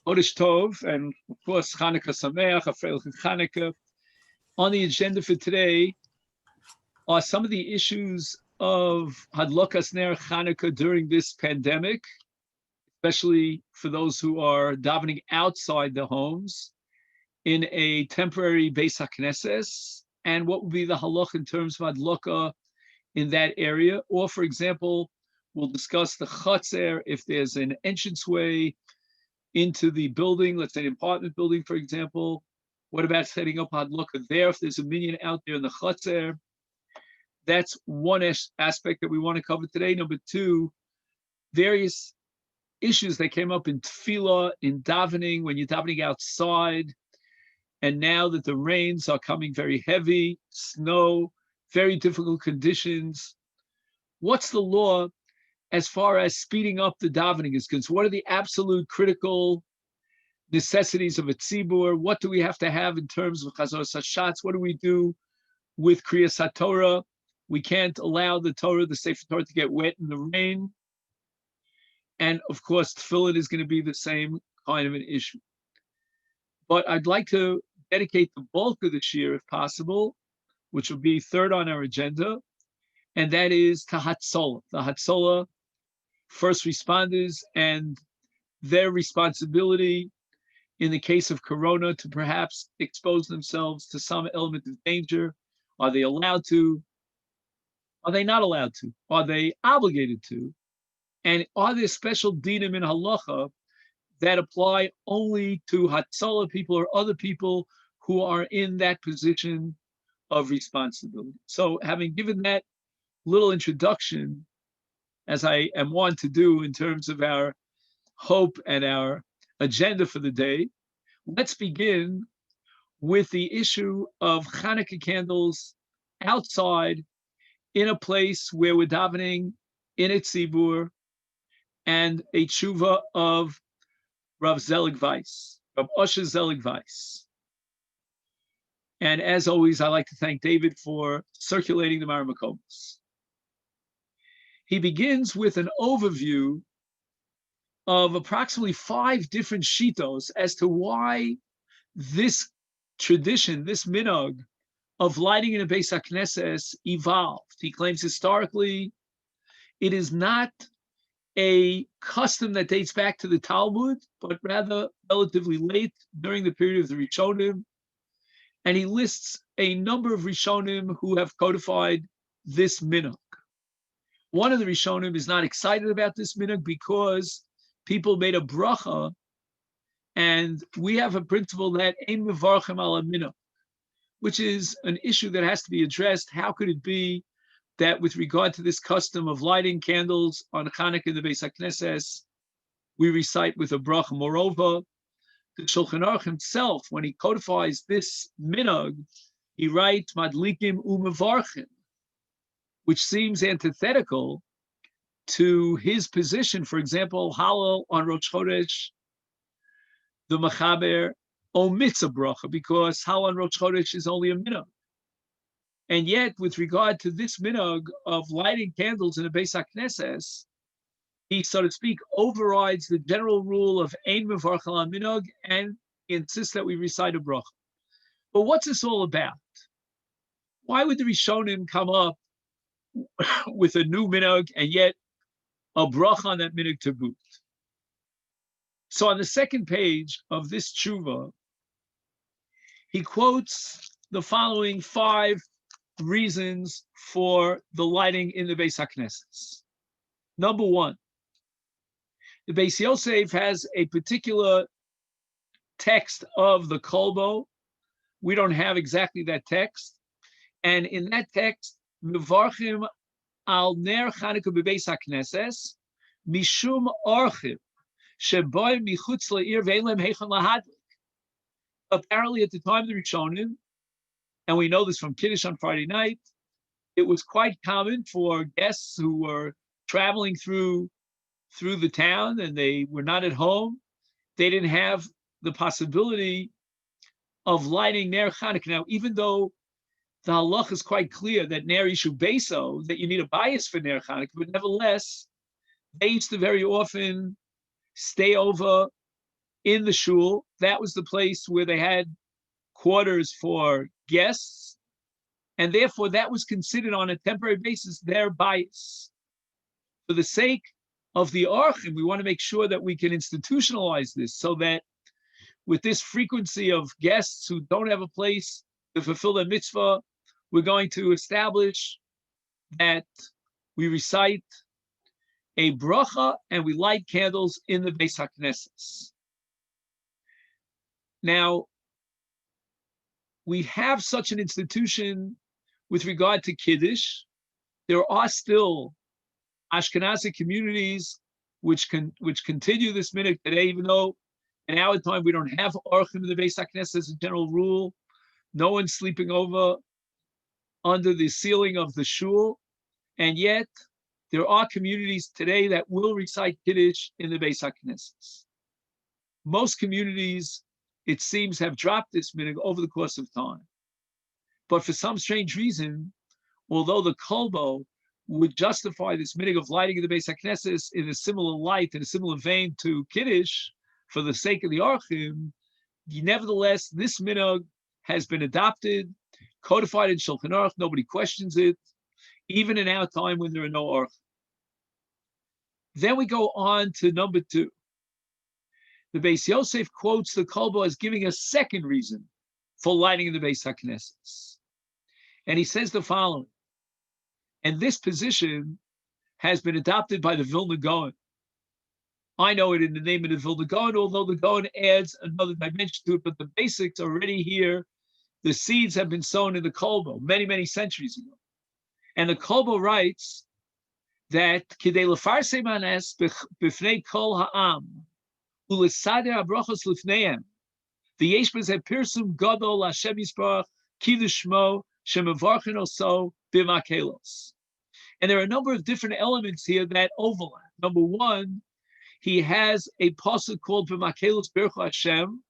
Chodesh Tov, and of course Chanukah Sameach, a Freilich Chanukah. On the agenda for today are some of the issues of Hadlakas Ner Chanukah during this pandemic, especially for those who are davening outside the homes in a temporary Beis HaKnesses, and what would be the halach in terms of Hadlaka in that area. Or, for example, we'll discuss the Chatzer, if there's an entranceway into the building, let's say an apartment building, for example. What about setting up Hadlaka there if there's a minyan out there in the Chatzer? That's one aspect that we want to cover today. Number two, various issues that came up in tefillah, in davening, when you're davening outside, and now that the rains are coming very heavy, snow, very difficult conditions. What's the law as far as speeding up the davening is concerned? What are the absolute critical necessities of a tzibur? What do we have to have in terms of chazor hashatz? What do we do with kriyas haTorah? We can't allow the Torah, the Sefer Torah, to get wet in the rain. And of course, tefillin is going to be the same kind of an issue. But I'd like to dedicate the bulk of this year, if possible, which will be third on our agenda, and that is to Hatzala. The Hatzala, first responders, and their responsibility in the case of Corona to perhaps expose themselves to some element of danger. Are they allowed to? Are they not allowed to? Are they obligated to? And are there special dinim in halacha that apply only to Hatzala people or other people who are in that position of responsibility? So having given that little introduction, as I am wont to do in terms of our hope and our agenda for the day, let's begin with the issue of Chanukah candles outside in a place where we're davening in a tzibur, and a tshuva of Rav Zelig Weiss, Rav Osher Zelig Weiss. And as always, I like to thank David for circulating the Maramakomos. He begins with an overview of approximately 5 different shitos as to why this tradition, this minhag of lighting in a Beis HaKnesses evolved. He claims historically it is not a custom that dates back to the Talmud, but rather relatively late during the period of the Rishonim. And he lists a number of Rishonim who have codified this minhag. One of the Rishonim is not excited about this minhag because people made a bracha, and we have a principle that ein mevarchim ala minhag, which is an issue that has to be addressed. How could it be that with regard to this custom of lighting candles on Chanukah in the Beis HaKnesses, we recite with a bracha? Moreover, the Shulchan Aruch himself, when he codifies this minhag, he writes madlikim umevarchim, which seems antithetical to his position. For example, Hallel on Rosh Chodesh, the Mechaber omits a bracha because Hallel on Rosh Chodesh is only a minhag. And yet, with regard to this minhag of lighting candles in a Beis HaKnesses, he, so to speak, overrides the general rule of ein mevarchim ala minhag and insists that we recite a bracha. But what's this all about? Why would the Rishonim come up with a new minhag and yet a bracha on that minhag to boot? So on the second page of this tshuva, he quotes the following 5 reasons for the lighting in the Beis HaKnesses. Number 1, the Beis Yosef has a particular text of the kolbo. We don't have exactly that text. And in that text, mevarchim al ner Chanukah beBeis HaKnesses mishum orchiv sheboy michutz le'ir ve'en lehem heichon lahadlik. Apparently, at the time of the Rishonim, and we know this from Kiddush on Friday night, it was quite common for guests who were traveling through the town and they were not at home. They didn't have the possibility of lighting Ner Chanukah. Now, even though the halach is quite clear that Ner Yishu Beso, that you need a bias for Ner Chanukah, but nevertheless, they used to very often stay over in the shul. That was the place where they had quarters for guests, and therefore that was considered on a temporary basis their bias. For the sake of the Orchim, we want to make sure that we can institutionalize this so that with this frequency of guests who don't have a place to fulfill their mitzvah, we're going to establish that we recite a bracha and we light candles in the Beis HaKnesses. Now, we have such an institution with regard to Kiddush. There are still Ashkenazi communities which continue this minhag today, even though in our time we don't have Orchim in the Beis HaKnesses as a general rule. No one's sleeping over under the ceiling of the shul, and yet there are communities today that will recite Kiddush in the Beis HaKnesses. Most communities, it seems, have dropped this minhag over the course of time. But for some strange reason, although the kolbo would justify this minhag of lighting in the Beis HaKnesses in a similar light, in a similar vein to Kiddush, for the sake of the Orchim, nevertheless, this minhag has been adopted, codified in Shulchan Aruch. Nobody questions it, even in our time when there are no Orchim. Then we go on to number 2. The Beis Yosef quotes the kolbo as giving a second reason for lighting in the Beis HaKnesses. And he says the following, and this position has been adopted by the Vilna Gaon. I know it in the name of the Vilna Gaon, although the Gaon adds another dimension to it, but the basics are already here. The seeds have been sown in the kolbo many, many centuries ago. And the kolbo writes that Kidei lefarsem hanes b'fnei kol ha'am u'lesader habrachos lifneihem v'yesh b'zeh pirsum gadol Hashem Yisparach kiddush shmo shemevarchen oso b'makelos. And there are a number of different elements here that overlap. Number 1, he has a pasuk called b'makelos berchu Hashem,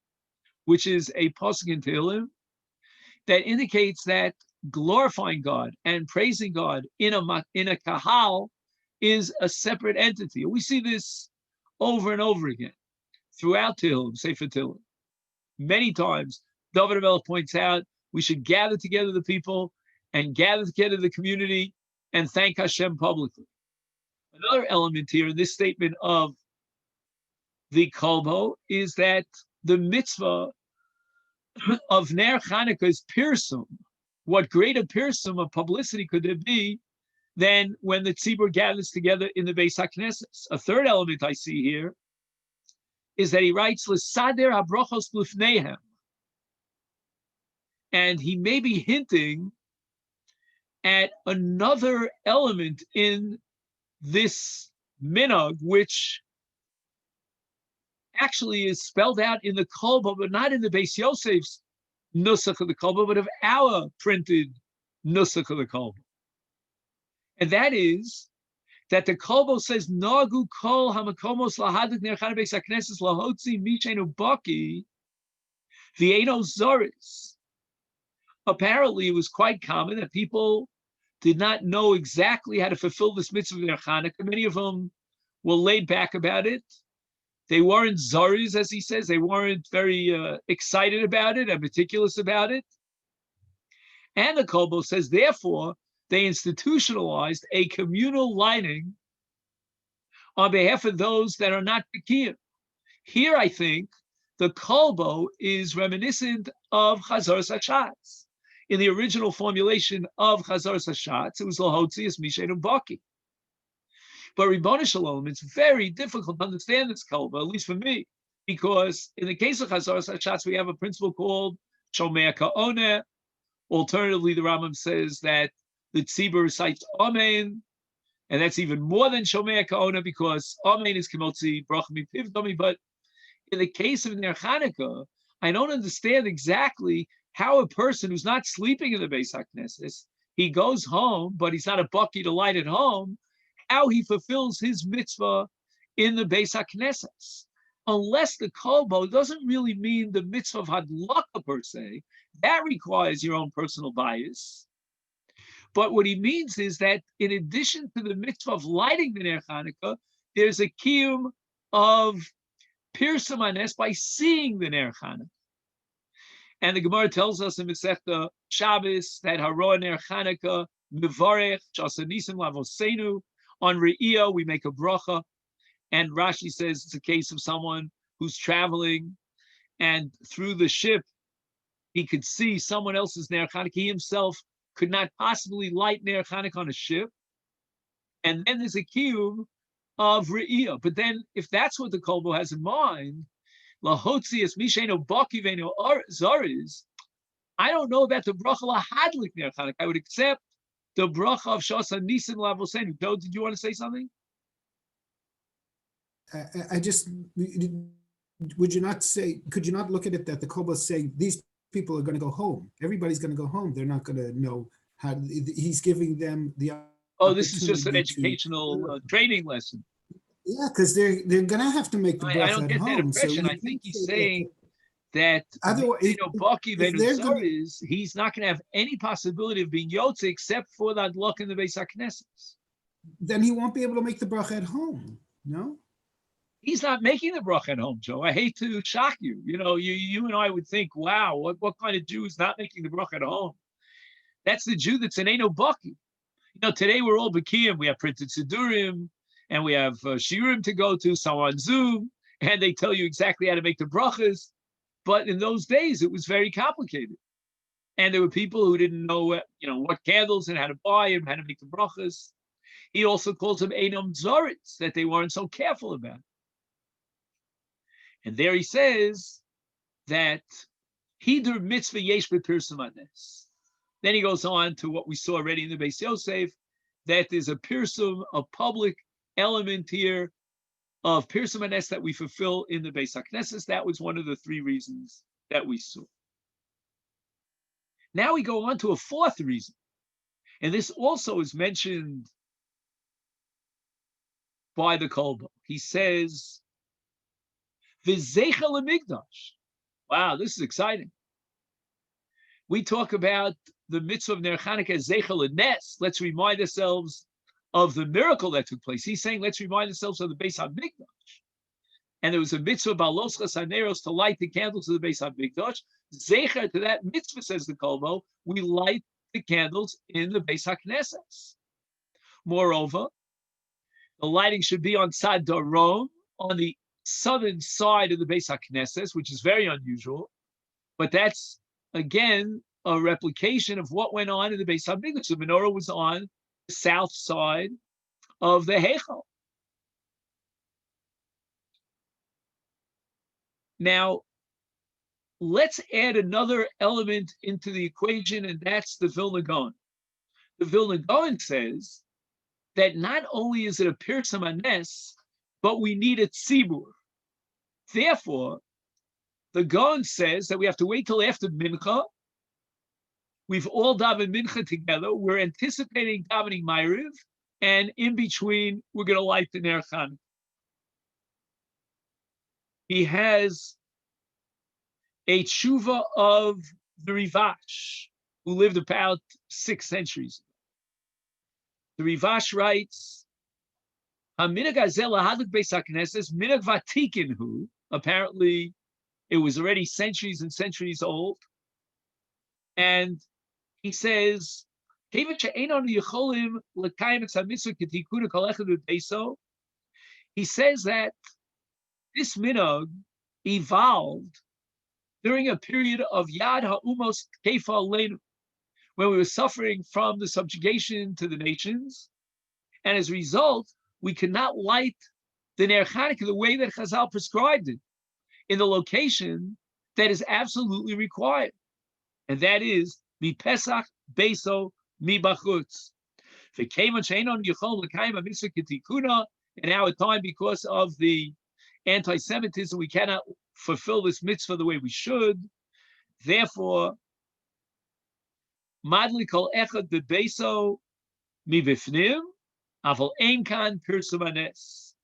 which is a pasuk in Tehillim that indicates that glorifying God and praising God in a kahal is a separate entity. We see this over and over again throughout Tehillim, Sefer Tehillim. Many times, David HaMelech points out we should gather together the people and gather together the community and thank Hashem publicly. Another element here in this statement of the kolbo is that the mitzvah of Ner Chanukah is pirsum. What greater pirsum of publicity could there be than when the tzibur gathers together in the Beis HaKnesses? A third element I see here is that he writes l'sader habrachos lifneihem, and he may be hinting at another element in this minhag, which actually is spelled out in the kolbo, but not in the Beis Yosef's nusach of the kolbo, but of our printed nusach of the kolbo. And that is that the kolbo says, Nagu kol hamakomos lahadik nerchan Beis HaKnesses lahotzi michenu baki v'eino zoris. Apparently, it was quite common that people did not know exactly how to fulfill this mitzvah of Ner Chanukah. Many of them were laid back about it. They weren't zoris, as he says. They weren't very excited about it and meticulous about it. And the kolbo says, therefore, they institutionalized a communal lighting on behalf of those that are not Bikiyim. Here, I think, the kolbo is reminiscent of Chazoras HaShatz. In the original formulation of Chazoras HaShatz, it was Lahotzi es Mishenu Baki. But Ribono Shel Olam, it's very difficult to understand this kolbo, at least for me, because in the case of Chazoras HaShatz, we have a principle called Shomea Ka'oneh. Alternatively, the Rambam says that the tzibur recites Amen, and that's even more than Shomea Ka'oneh, because Amen is Kimotzi Bracha Mipiv Domi. But in the case of Ner Chanukah, I don't understand exactly how a person who's not sleeping in the Beis HaKnesses, he goes home, but he's not a bucky to light at home, how he fulfills his mitzvah in the Beis HaKnesses. Unless the kolbo doesn't really mean the mitzvah of hadlaka per se, that requires your own personal bias. But what he means is that in addition to the mitzvah of lighting the Ner Chanukah, there's a kiyum of Pirsum Hanes, by seeing the Ner Chanukah. And the Gemara tells us in Masechta Shabbos that Haroah Ner Chanukah Mevarech Shasa Nisim Lavosenu. On Re'iyah we make a bracha, and Rashi says it's a case of someone who's traveling, and through the ship he could see someone else's Ner Chanukah. He himself could not possibly light Ner Chanukah on a ship. And then there's a kiyum of Re'iyah. But then, if that's what the Kolbo has in mind, Lahotzias Misheno Bakiveno Zariz, I don't know about the bracha lahadlik Ner Chanukah. I would accept the bracha of Shasa Nisim Lavosenu. Joe, did you want to say something? I just, would you not say, could you not look at it that the Kolbo say these people are going to go home? Everybody's going to go home. They're not going to know how, he's giving them the this is just an educational training lesson. Yeah, because they're going to have to make the bracha I don't get that impression. So I think he's saying that he's not going to have any possibility of being Yotze except for that luck in the Beis HaKnesses. Then he won't be able to make the bracha at home, no? He's not making the bracha at home, Joe. I hate to shock you. You know, you and I would think, wow, what kind of Jew is not making the bracha at home? That's the Jew that's an Eino Baki. You know, today we're all Bekiyim. We have printed Sidurim, and we have Shiurim to go to, some on Zoom, and they tell you exactly how to make the brachas. But in those days, it was very complicated. And there were people who didn't know, what candles and how to buy them, how to make the brachas. He also calls them Einom Zoritz, that they weren't so careful about. And there he says that Hidur mitzvah yesh b'pirsum hanes. Then he goes on to what we saw already in the Beis Yosef, that there's a pirsum, a public element here of pirsum hanes that we fulfill in the Beis HaKnesses. That was one of the three reasons that we saw. Now we go on to a fourth reason. And this also is mentioned by the Kolbo. He says, V'zeicha l'migdash. Wow, this is exciting. We talk about the mitzvah of Ner Chanukah Zeicha l'nes. Let's remind ourselves of the miracle that took place. He's saying, let's remind ourselves of the Beis HaMikdash. And there was a mitzvah balos chasaneros to light the candles of the Beis HaMikdash. Zeicha to that mitzvah, says the Kolbo, we light the candles in the Beis HaKnesses. Moreover, the lighting should be on Tzad Darom, on the southern side of the Beis HaKnesses, which is very unusual. But that's, again, a replication of what went on in the Beis HaMikdash. The menorah was on the south side of the Heichal. Now, let's add another element into the equation, and that's the Vilna Gaon. The Vilna Gaon says that not only is it a pirsum hanes, but we need a tzibur. Therefore, the Gaon says that we have to wait till after Mincha. We've all davened Mincha together. We're anticipating davening Ma'ariv, and in between, we're going to light the Ner Chanukah. He has a tshuva of the Rivash, who lived about 6 centuries ago. The Rivash writes, "Haminag hazel lahadlik beis hakneses minag vatikin hu." Apparently, it was already centuries and centuries old, and he says, he says that this minhag evolved during a period of Yad Ha'umos Kefa Aleinu, when we were suffering from the subjugation to the nations, and as a result, we could not light the Ner Chanukah the way that Chazal prescribed it, in the location that is absolutely required, and that is mi Pesach Beso mi Bachutz. In our time, because of the anti-Semitism, we cannot fulfill this mitzvah the way we should. Therefore, madli kol echad bebeso mi bifnim, aval ein kan pirsum hanes.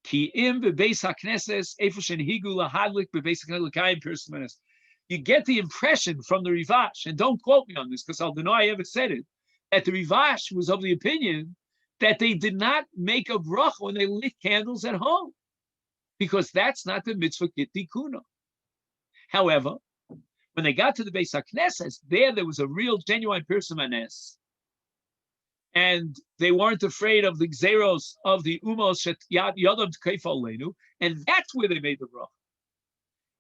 Ki im bebeis hakneses efu shenhigu lahadlik bebeis hakneses pirsum hanes. You get the impression from the Rivash, and don't quote me on this because I'll deny I ever said it, that the Rivash was of the opinion that they did not make a bracha when they lit candles at home. because that's not the mitzvah kitikuna. However, when they got to the Beis HaKnesses, there was a real, genuine persimanes, and they weren't afraid of the gzeros of the umos yadam tkeifal leinu, and that's where they made the bracha.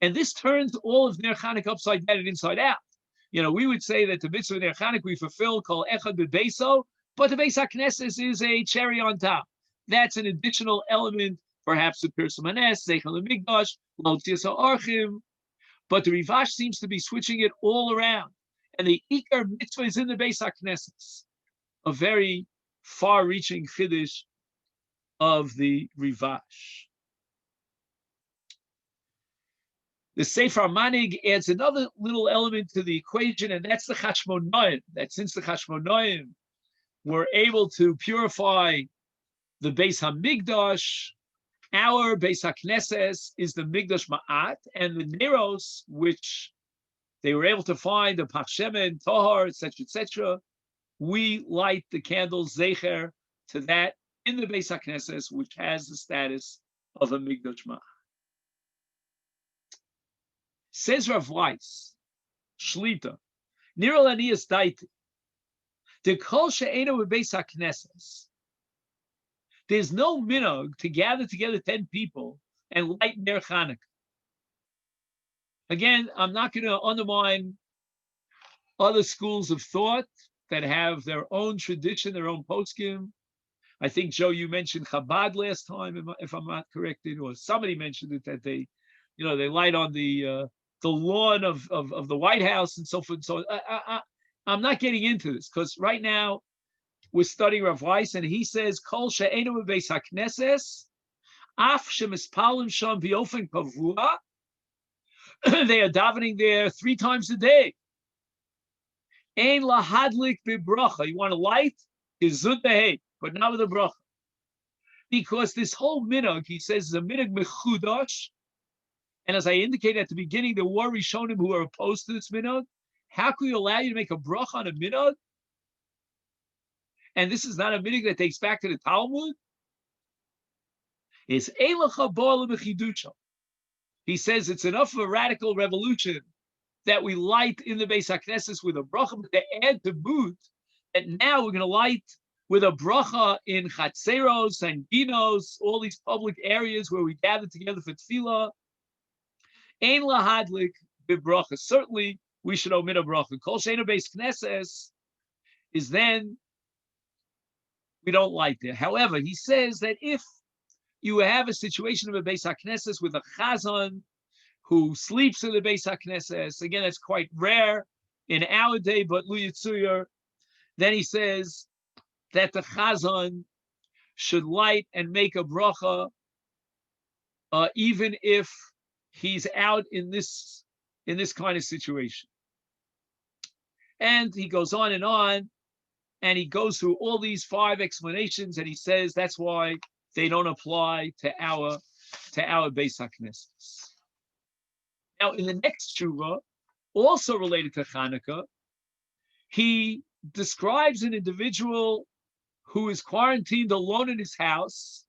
And this turns all of Ner Chanukah upside down and inside out. We would say that the mitzvah Ner Chanukah we fulfill kol echad b'beiso, but the Beis HaKnesses is a cherry on top. That's an additional element, perhaps the persimanes, zeichel hamikdash, lotzias ha'archim. But the Rivash seems to be switching it all around. And the Ikar mitzvah is in the Beis HaKnesses. A very far-reaching chiddush of the Rivash. The Sefer Manig adds another little element to the equation, and that's the Chashmonaim. That since the Chashmonaim were able to purify the Beis HaMikdash, our Beis HaKnesses is the Migdash Ma'at, and the Neros, which they were able to find, the Pachshemen, Tohar, etc., we light the candles Zecher to that in the Beis HaKnesses, which has the status of a Migdash Ma'at. Says Rav Weiss, Shlita, Nirol Aniyas Daiti, the Kol She'ena Beis HaKnesses. There's no minhag to gather together 10 people and light Ner Chanukah. Again, I'm not going to undermine other schools of thought that have their own tradition, their own poskim. I think, Joe, you mentioned Chabad last time, if I'm not corrected, or somebody mentioned it, that they light on the lawn of the White House and so forth. So I'm not getting into this because right now we're studying Rav Weiss, and he says, Kol she'enu beis haknesses, af shemispalim sham b'ofen kavua. They are davening there 3 times a day. Ein lahadlik b'bracha. You want to light? Gezund behei, but not with a bracha. Because this whole minhag, he says, is a minhag mechudash. And as I indicated at the beginning, there were Rishonim who are opposed to this minhag. How can we allow you to make a bracha on a minhag? And this is not a minhag that takes back to the Talmud. It's Eilacha Bo'al B'chidusha. He says it's enough of a radical revolution that we light in the Beis HaKnesses with a bracha, but they add to boot that now we're going to light with a bracha in Chatzeros and Ginos, all these public areas where we gather together for tefillah. Ein lahadlik b'bracha. Certainly, we should omit a bracha. Kol she'enu beis knesses is then we don't light there. However, he says that if you have a situation of a Beis HaKnesses with a chazan who sleeps in the Beis HaKnesses, again, that's quite rare in our day, but Lu Yitzuyer, then he says that the chazan should light and make a bracha even if he's out in this kind of situation. And he goes on, and he goes through all these 5 explanations, and he says that's why they don't apply to our Beis HaKnesses. Now, in the next tshuva, also related to Chanukah, he describes an individual who is quarantined alone in his house.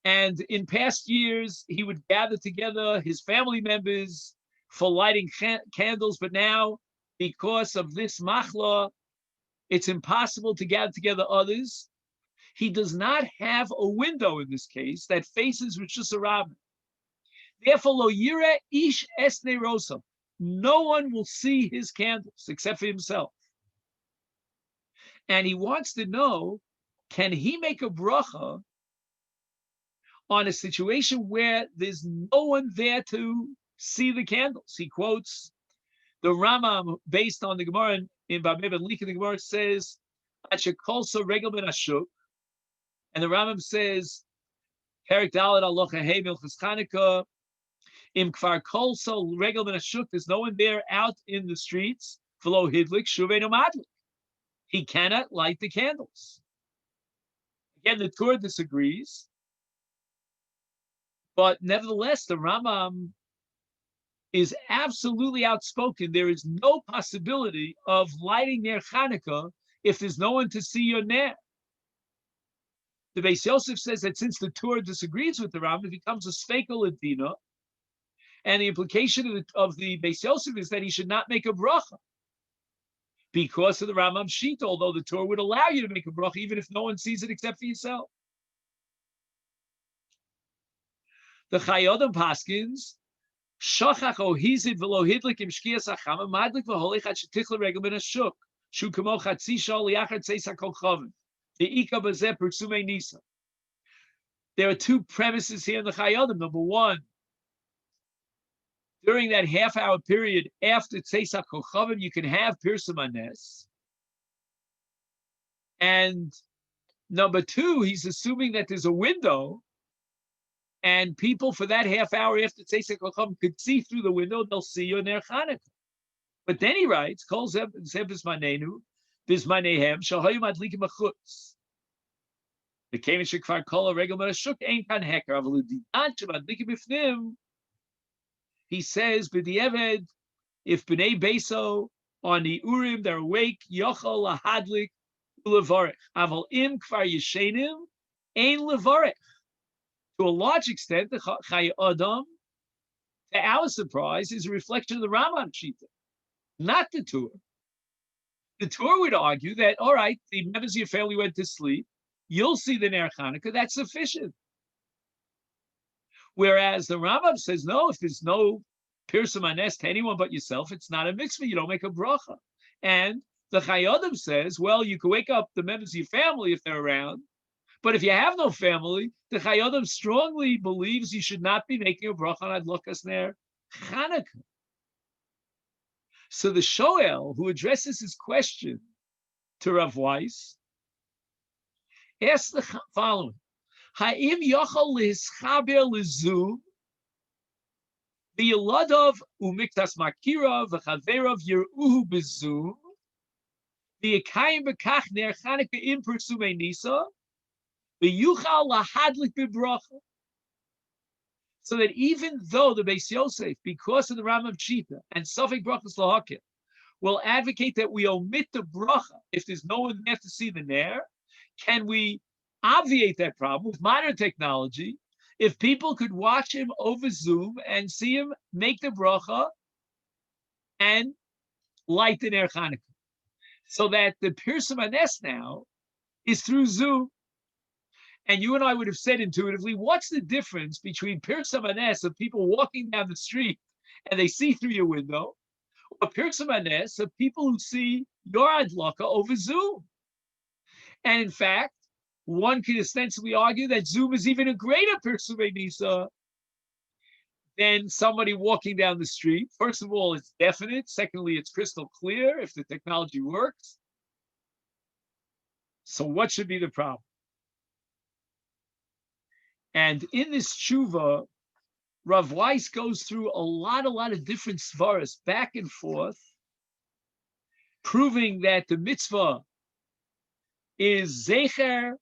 And in past years, he would gather together his family members for lighting candles. But now, because of this machla, it's impossible to gather together others. He does not have a window in this case that faces Rosh Hashanah. Therefore, lo yira ish esne rosa. No one will see his candles except for himself. And he wants to know, can he make a bracha on a situation where there's no one there to see the candles? He quotes the Rambam based on the Gemara in Babel Lika. The Gemara says, "Achekolso regel ben ashuk," and the Rambam says, "Perik Dalet Alocha Hey Milchus Chanukah im Kfar Kolso regel ben ashuk." There's no one there out in the streets. V'lo hidlik shuveinu madlik. He cannot light the candles. Again, the Torah disagrees. But nevertheless, the Rambam is absolutely outspoken. There is no possibility of lighting Ner Chanukah if there's no one to see your Ner. The Beis Yosef says that since the Torah disagrees with the Rambam, it becomes a sfekel adina, and the implication of the Beis Yosef is that he should not make a bracha because of the Rambam Shita, although the Torah would allow you to make a bracha even if no one sees it except for yourself. The Chayyim Paskins, Shachach ohizid v'lo hidlik im shkias hachama madlik v'holech at shetichla regel ben hashuk shu kamo chatzi shal liachar tzeis hakol chavim ve'ika bazeh persumei nisa. There are two premises here in the Chayyim. Number one, during that half-hour period after tzeis hakol chavim, you can have pirsum hanes. And number two, he's assuming that there's a window. And people for that half hour after Tzeis HaKol Chavim could see through the window, they'll see you in their Chanukah. But then he writes, Kol zeh bismanenu, bismanehem, shahoyu madlikim achutz. The Kemen shekvar kol regel merashuk ein kan heker, aval udidan shemadlikim bifnim. He says, b'di'eved, if b'nei beso on the urim, they're awake, yochol lahadlik ulevarech. Aval im kvar yeshenim, ein levarech. To a large extent, the Chayei Adam, to our surprise, is a reflection of the Rambam Shita, not the Torah. The Torah would argue that, all right, the members of your family went to sleep, you'll see the Ner Chanukah, that's sufficient. Whereas the Rambam says, no, if there's no pirsum hanes to anyone but yourself, it's not a mitzvah, you don't make a bracha. And the Chayei Adam says, well, you can wake up the members of your family if they're around, but if you have no family, the Chayei Adam strongly believes you should not be making a bracha on Adlokas Ner Chanukah. So the Shoel, who addresses his question to Rav Weiss, asks the following: Ha'im yochol lischaber lizum v'yeladov umiktas makira v'chaverav yiruhu bezum v'yekayim b'kach ner Chanukah im persumei nisa. So that even though the Beis Yosef, because of the Rambam Shita and Safek Brachas Lahakir, will advocate that we omit the bracha if there's no one there to see the Ner, can we obviate that problem with modern technology? If people could watch him over Zoom and see him make the bracha and light the Ner Chanukah, so that the Pirsum Hanes now is through Zoom. And you and I would have said intuitively, what's the difference between Pirsum Hanes of people walking down the street and they see through your window, or Pirsum Hanes of people who see your adlaka over Zoom? And in fact, one could ostensibly argue that Zoom is even a greater Pirsum Nisa than somebody walking down the street. First of all, it's definite. Secondly, it's crystal clear if the technology works. So what should be the problem? And in this tshuva, Rav Weiss goes through a lot of different svaras back and forth, proving that the mitzvah is zecher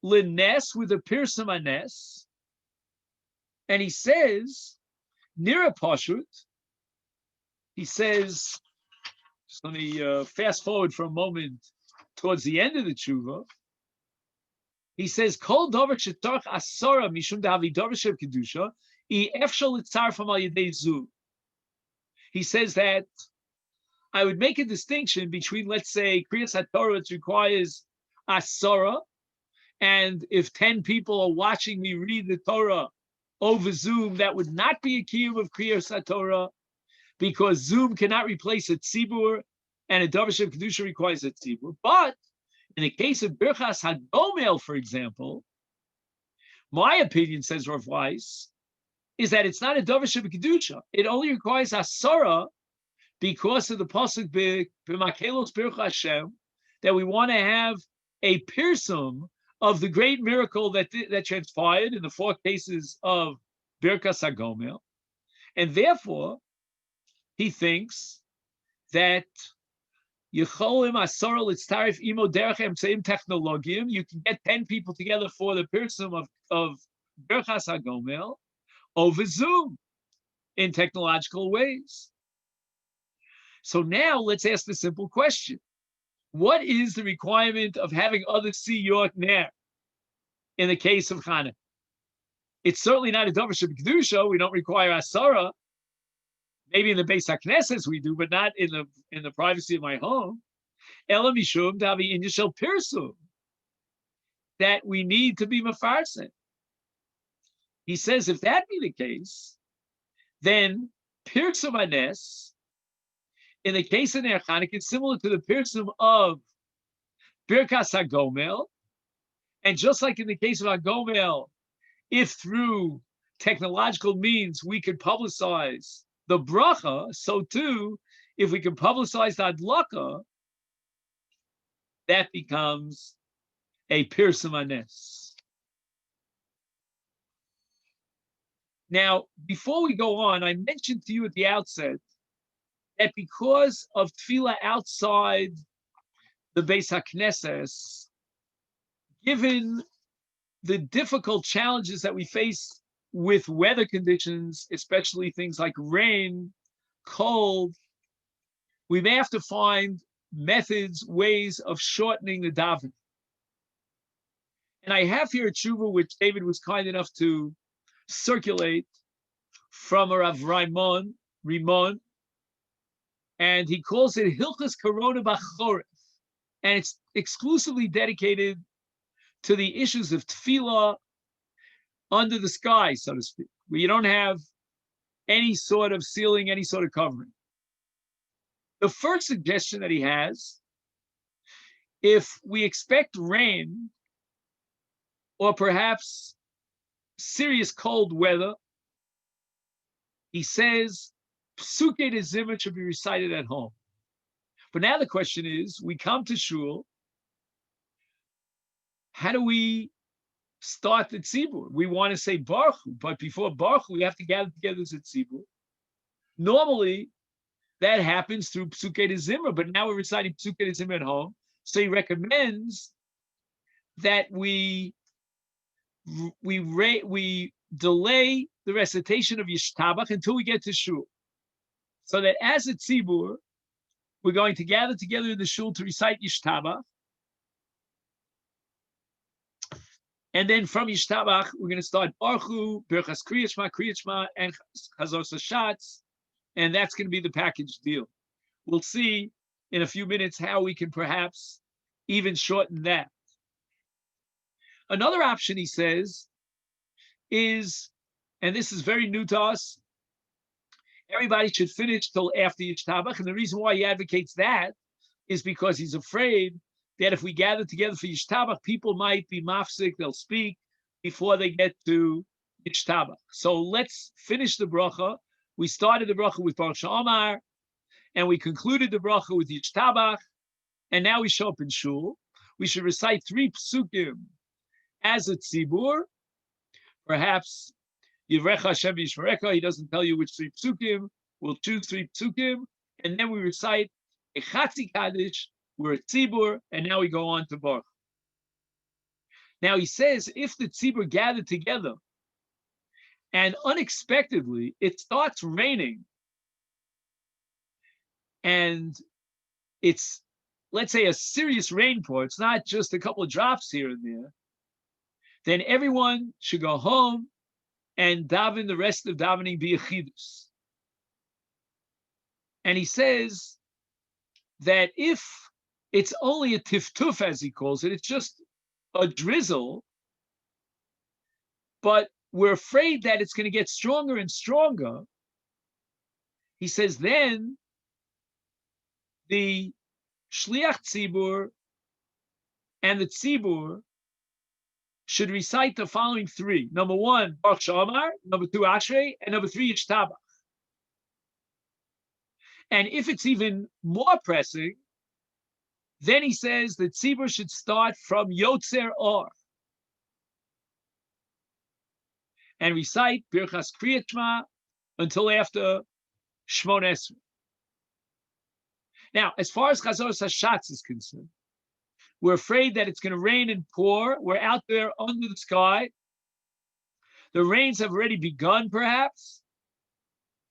l'nes with a pirsum hanes. And he says, nira pashut, he says, just let me fast forward for a moment towards the end of the tshuva. He says, "Kol davar shetarch asara mishum davi davar shel kedusha I efshal litzarfam al yedei zu." He says that I would make a distinction between, let's say, Kriyas HaTorah, which requires asara, and if 10 people are watching me read the Torah over Zoom, that would not be a kiyum of Kriyas HaTorah, because Zoom cannot replace a tzibur, and a davar shel kedusha requires a tzibur. But in the case of Birchas HaGomel, for example, my opinion, says Rav Weiss, is that it's not a davar shel kedusha. It only requires asara because of the pasuk b'makelos bircha Hashem, that we want to have a pirsum of the great miracle that transpired in the 4 cases of Birchas HaGomel, and therefore he thinks that you can get 10 people together for the pirsum of Birchas HaGomel over Zoom in technological ways. So now let's ask the simple question. What is the requirement of having others see your ner in the case of Hanukkah. It's certainly not a davar sheb'kedusha. We don't require asara. Maybe in the Beis HaKnesses we do, but not in the privacy of my home. Ela mishum davi inyan shel pirsum, that we need to be mefarsen. He says, if that be the case, then pirsum anes, in the case of Ner Chanukah, it's similar to the pirsum of Birkas HaGomel, and just like in the case of HaGomel, if through technological means we could publicize the bracha, so too, if we can publicize the adlaka, that becomes a pirsum anes. Now, before we go on, I mentioned to you at the outset that because of tefillah outside the Beis HaKnesses, given the difficult challenges that we face with weather conditions, especially things like rain, cold, we may have to find methods, ways of shortening the davening. And I have here a tshuva which David was kind enough to circulate from Rav Rimon, and he calls it Hilchas Corona B'Choref, and it's exclusively dedicated to the issues of tefillah under the sky, so to speak, where you don't have any sort of ceiling, any sort of covering. The first suggestion that he has, if we expect rain or perhaps serious cold weather, he says Psukei de Zimmer should be recited at home. But now the question is, we come to shul, how do we start the tzibur? We want to say Baruch Hu, but before Baruch Hu, we have to gather together as a tzibur. Normally, that happens through Psukei de Zimmer, but now we're reciting Psukei de Zimmer at home. So he recommends that we delay the recitation of Yishtabach until we get to shul, so that as a tzibur, we're going to gather together in the shul to recite Yishtabach. And then from Yishtabach, we're going to start Baruch Hu, Birchas Kriyat Shema, and Chazos HaShatz, and that's going to be the package deal. We'll see in a few minutes how we can perhaps even shorten that. Another option, he says, is, and this is very new to us, everybody should finish till after Yishtabach, and the reason why he advocates that is because he's afraid that if we gather together for Yishtabach, people might be mafsik, they'll speak before they get to Yishtabach. So let's finish the bracha. We started the bracha with Baruch She'amar, and we concluded the bracha with Yishtabach, and now we show up in shul. We should recite 3 psukim as a tzibur. Perhaps Yivrecha Hashem Yishmerecha, he doesn't tell you which 3 psukim. We'll choose 3 psukim, and then we recite a Chatzi Kaddish. We're a tzibur, and now we go on to Baruch. Now he says, if the tzibur gathered together, and unexpectedly it starts raining, and it's, let's say, a serious rainpour, it's not just a couple of drops here and there, then everyone should go home and daven the rest of davening b'yechidus. And he says that if it's only a tiftuf, as he calls it, it's just a drizzle, but we're afraid that it's going to get stronger and stronger, he says then the shliach tzibur and the tzibur should recite the following 3. Number 1, Baruch She'amar. Number 2, Ashrei. And number 3, Yishtabach. And if it's even more pressing, then he says the tzibur should start from Yotzer Or and recite Birchas Kriyat Shema until after Shmon Esrei. Now, as far as Chazos HaShatz is concerned, we're afraid that it's going to rain and pour. We're out there under the sky. The rains have already begun, perhaps.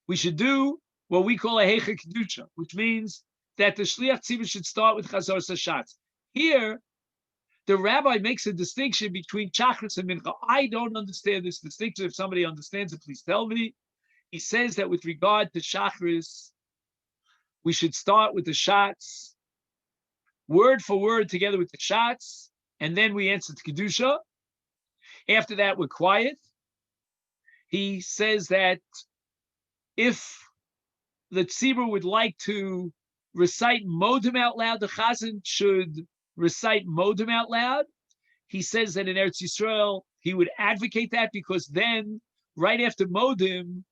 We should do what we call a Heicha Kedusha, which means that the Shliach Tzibur should start with Chazos HaShatz. Here, the rabbi makes a distinction between Shachris and Mincha. I don't understand this distinction. If somebody understands it, please tell me. He says that with regard to Shachris, we should start with the shots, word for word together with the shots, and then we answer to Kedusha. After that, we're quiet. He says that if the tzibur would like to recite Modim out loud, the Chazan should recite Modim out loud. He says that in Eretz Yisrael, he would advocate that because then, right after Modim,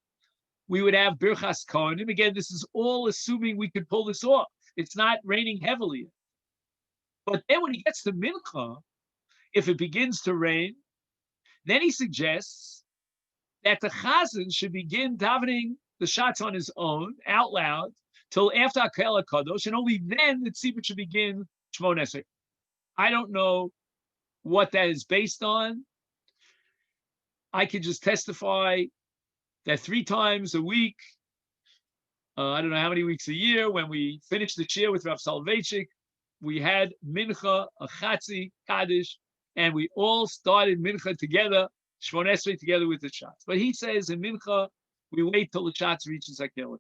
we would have Birchas Kohanim. Again, this is all assuming we could pull this off. It's not raining heavily. But then when he gets to Mincha, if it begins to rain, then he suggests that the Chazan should begin davening the shots on his own, out loud, till after Akel HaKadosh, and only then the tzibur should begin Shmon Esrei. I don't know what that is based on. I can just testify that 3 times a week, I don't know how many weeks a year, when we finished the shir with Rav Soloveitchik, we had Mincha, a Chatzi, Kaddish, and we all started Mincha together, Shmon Esrei together with the shots. But he says in Mincha, we wait till the shots reaches Akel HaKadosh.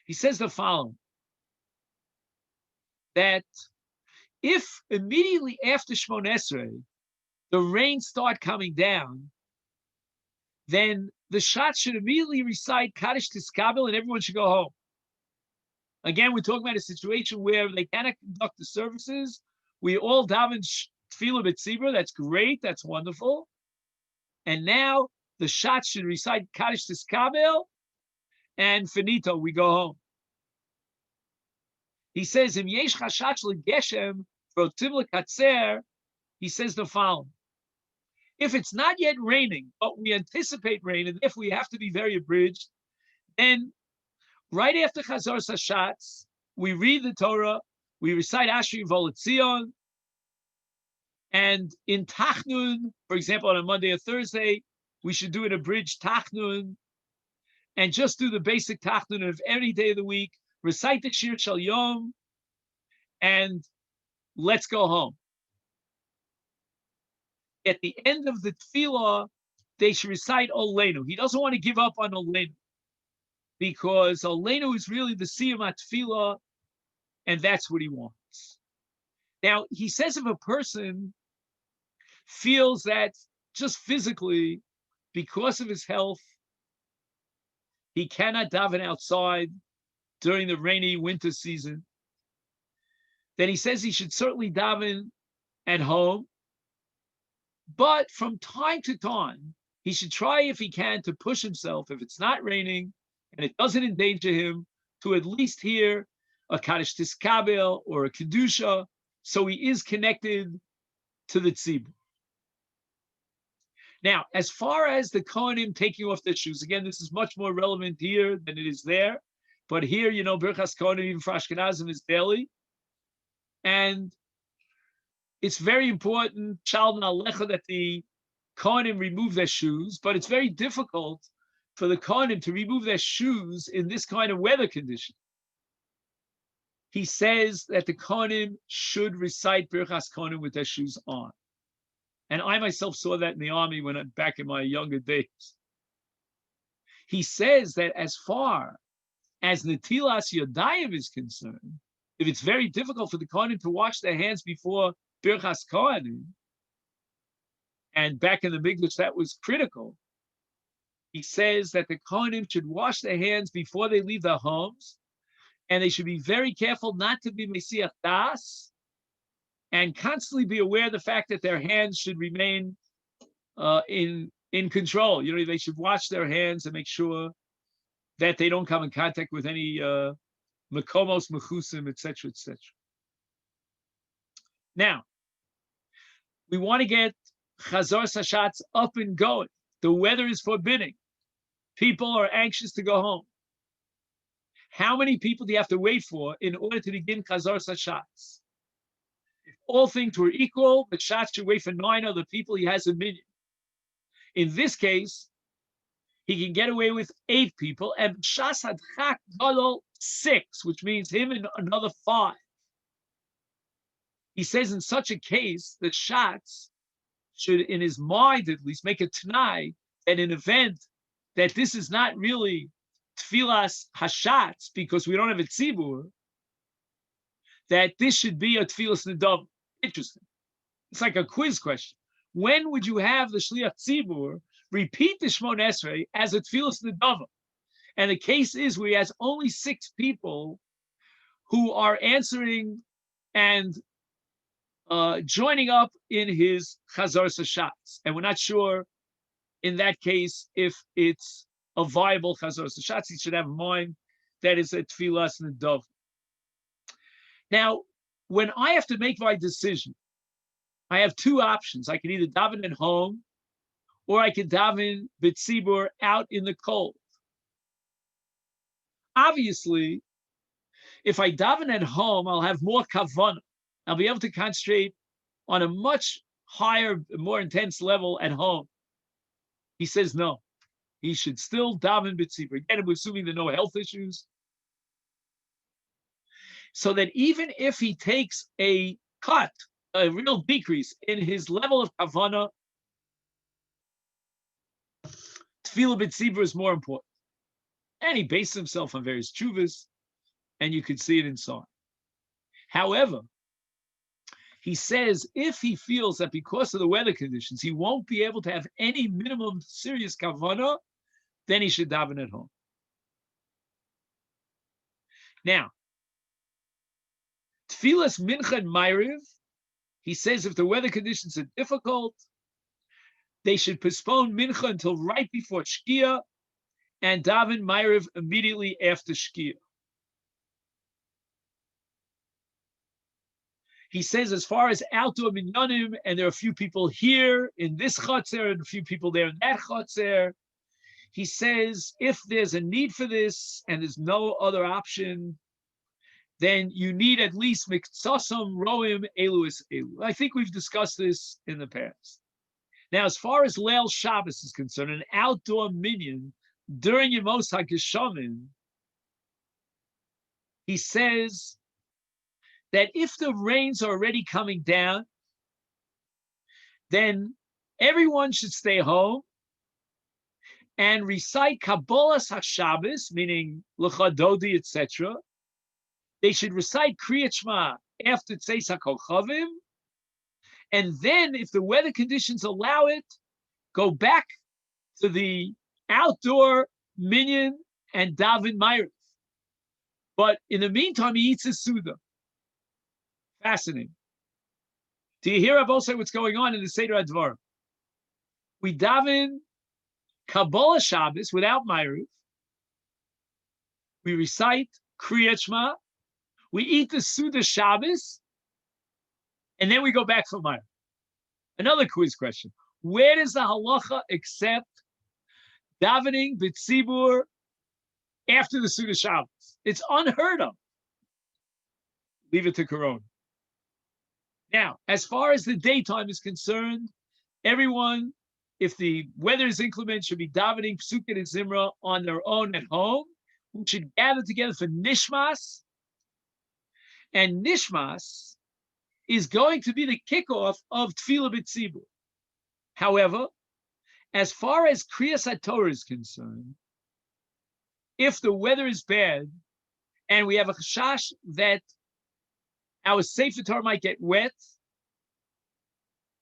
He says the following, that if immediately after Shmon Esrei, the rain start coming down, then the shots should immediately recite Kaddish Tiskabel and everyone should go home. Again, we're talking about a situation where they cannot conduct the services. We all daven Tefillah B'tzibur. That's great. That's wonderful. And now the shots should recite Kaddish Tiskabel and finito, we go home. He says, Im yesh chashash legeshem rotzim lekatzer, he says the following. If it's not yet raining, but we anticipate rain, and if we have to be very abridged, then right after Chazor Sashatz, we read the Torah, we recite Ashri Voletzion, and in Tachnun, for example, on a Monday or Thursday, we should do an abridged Tachnun, and just do the basic Tachnun of any day of the week, recite the Shir Shal Yom, and let's go home. At the end of the tefillah, they should recite Olenu. He doesn't want to give up on Olenu because Olenu is really the siyum tefillah, and that's what he wants. Now, he says if a person feels that just physically, because of his health, he cannot daven outside during the rainy winter season, then he says he should certainly daven at home. But from time to time, he should try, if he can, to push himself, if it's not raining and it doesn't endanger him, to at least hear a Kaddish Tiskabel or a Kedusha, so he is connected to the tzibur. Now, as far as the Kohanim taking off their shoes, again, this is much more relevant here than it is there. But here, Birchas Kohanim, even for Ashkenazim, is daily. And it's very important, Shalom Alecha, that the Kohanim remove their shoes, but it's very difficult for the Kohanim to remove their shoes in this kind of weather condition. He says that the Kohanim should recite Birchas Kohanim with their shoes on. And I myself saw that in the army when I'm back in my younger days. He says that as far as Netilas Yodayim is concerned, if it's very difficult for the Kohanim to wash their hands before Birchas Kohanim, and back in the Mikdash that was critical, he says that the Kohanim should wash their hands before they leave their homes, and they should be very careful not to be Mesiach Das, and constantly be aware of the fact that their hands should remain in control. They should wash their hands and make sure that they don't come in contact with any Mekomos, Mechusim, etc., etc. Now, we want to get Chazor Sashatz up and going. The weather is forbidding. People are anxious to go home. How many people do you have to wait for in order to begin Chazor Sashatz? If all things were equal, the Shatz should wait for 9 other people. He has a minyan. In this case, he can get away with 8 people, and Shas Hadchak Gadol 6, which means him and another 5. He says in such a case, the shots should, in his mind at least, make a t'nai that in event that this is not really tfilas hashatz, because we don't have a tzibur, that this should be a tfilas nedav. Interesting. It's like a quiz question. When would you have the shliach tzibur repeat the Shmon Esrei as a tfilas nedav? And the case is where he has only 6 people who are answering and joining up in his chazar sashatz. And we're not sure in that case if it's a viable chazar sashatz. He should have in mind that is a tfilas nedav. Now, when I have to make my decision, I have 2 options. I can either daven at home or I can daven b'tzibur out in the cold. Obviously, if I daven at home, I'll have more kavanah. I'll be able to concentrate on a much higher, more intense level at home. He says no. He should still daven b'tzibur. Again, we're assuming there are no health issues. So that even if he takes a cut, a real decrease in his level of kavanah, tefillah b'tzibur is more important. And he based himself on various tshuvas, and you could see it inside. However, he says if he feels that because of the weather conditions, he won't be able to have any minimum serious kavanah, then he should daven at home. Now, tefillas mincha and ma'ariv, he says if the weather conditions are difficult, they should postpone mincha until right before shkia and daven ma'ariv immediately after shkia. He says as far as outdoor minyanim, and there are a few people here in this chotzer and a few people there in that chotzer, he says if there's a need for this and there's no other option, then you need at least miktsasam roim eluis elu. I think we've discussed this in the past. Now, as far as Leil Shabbos is concerned, an outdoor minyan during Yemos HaGeshamim, he says that if the rains are already coming down, then everyone should stay home and recite Kabbalas HaShabbos, meaning L'cha Dodi, etc. They should recite Kriyat Shema after Tzeis HaKochavim, and then, if the weather conditions allow it, go back to the outdoor minyan and daven ma'ariv. But in the meantime, he eats his suda. Fascinating. Do you hear Abosai what's going on in the Seder HaDvarim? We daven Kabbalah Shabbos without ma'ariv. We recite Kriyat Shema. We eat the Suda Shabbos, and then we go back for ma'ariv. Another quiz question. Where does the halacha accept davening b'tzibur after the Suda Shabbos? It's unheard of. Leave it to Corona. Now, as far as the daytime is concerned, everyone, if the weather is inclement, should be davening Psukim and Zimra on their own at home. We should gather together for Nishmas. And Nishmas is going to be the kickoff of Tefillah B'tzibur. However, as far as Kriyas HaTorah is concerned, if the weather is bad and we have a chashash that our Sefer Torah might get wet,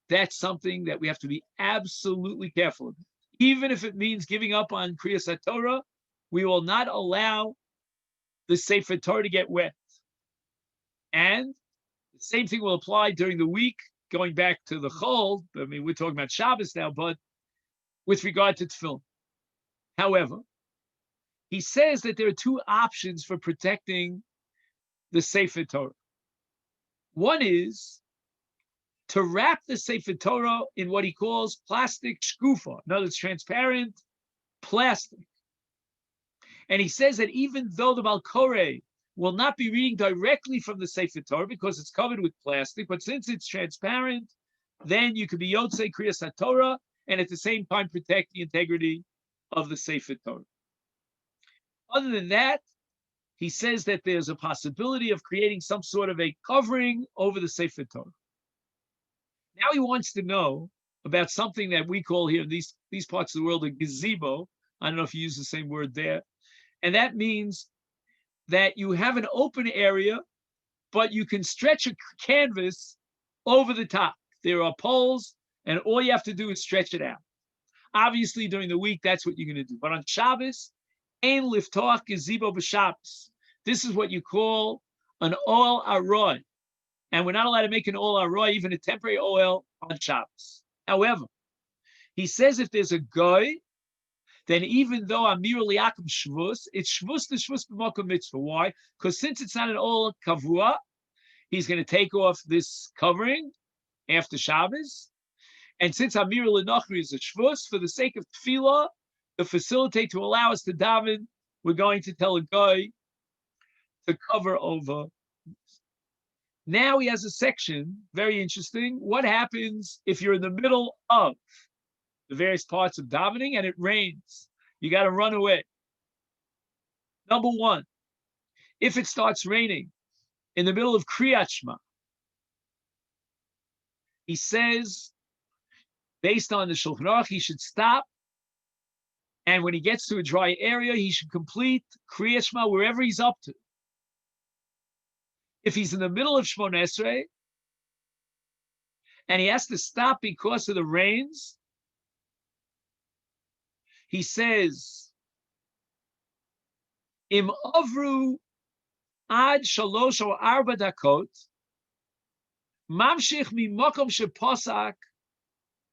that's something that we have to be absolutely careful of. Even if it means giving up on Kriyas HaTorah, we will not allow the Sefer Torah to get wet. And the same thing will apply during the week, going back to the Chol. I mean, we're talking about Shabbos now, but with regard to Tefillin. However, he says that there are 2 options for protecting the Sefer Torah. One is to wrap the Sefer Torah in what he calls plastic shkufa. In other words, transparent plastic. And he says that even though the Balkoreh will not be reading directly from the Sefer Torah because it's covered with plastic, but since it's transparent, then you could be Yotzei Kriyas HaTorah and at the same time protect the integrity of the Sefer Torah. Other than that, he says that there's a possibility of creating some sort of a covering over the Sefer Torah. Now he wants to know about something that we call here in these parts of the world a gazebo. I don't know if you use the same word there. And that means that you have an open area, but you can stretch a canvas over the top. There are poles, and all you have to do is stretch it out. Obviously, during the week, that's what you're going to do. But on Shabbos, ein liftoach gazebo b'Shabbos. This is what you call an oil aroy. And we're not allowed to make an oil aroy, even a temporary oil, on Shabbos. However, he says if there's a guy, then even though Amir Liakim Shvus, it's Shvus the Shvus b'Makom Mitzvah. Why? Because since it's not an oil kavua, he's going to take off this covering after Shabbos. And since Amir L'Nochri is a Shvus, for the sake of Tefillah, to facilitate, to allow us to daven, we're going to tell a guy to cover over. Now he has a section, very interesting. What happens if you're in the middle of the various parts of davening and it rains? You got to run away. Number one, if it starts raining in the middle of Kriyat Shema, he says, based on the Shulchan Aruch, he should stop. And when he gets to a dry area, he should complete Kriyat Shema wherever he's up to. If he's in the middle of Shmon Esrei and he has to stop because of the rains, he says, Im avru ad shalosh or arba dakot, mamshich mimokom sheposak.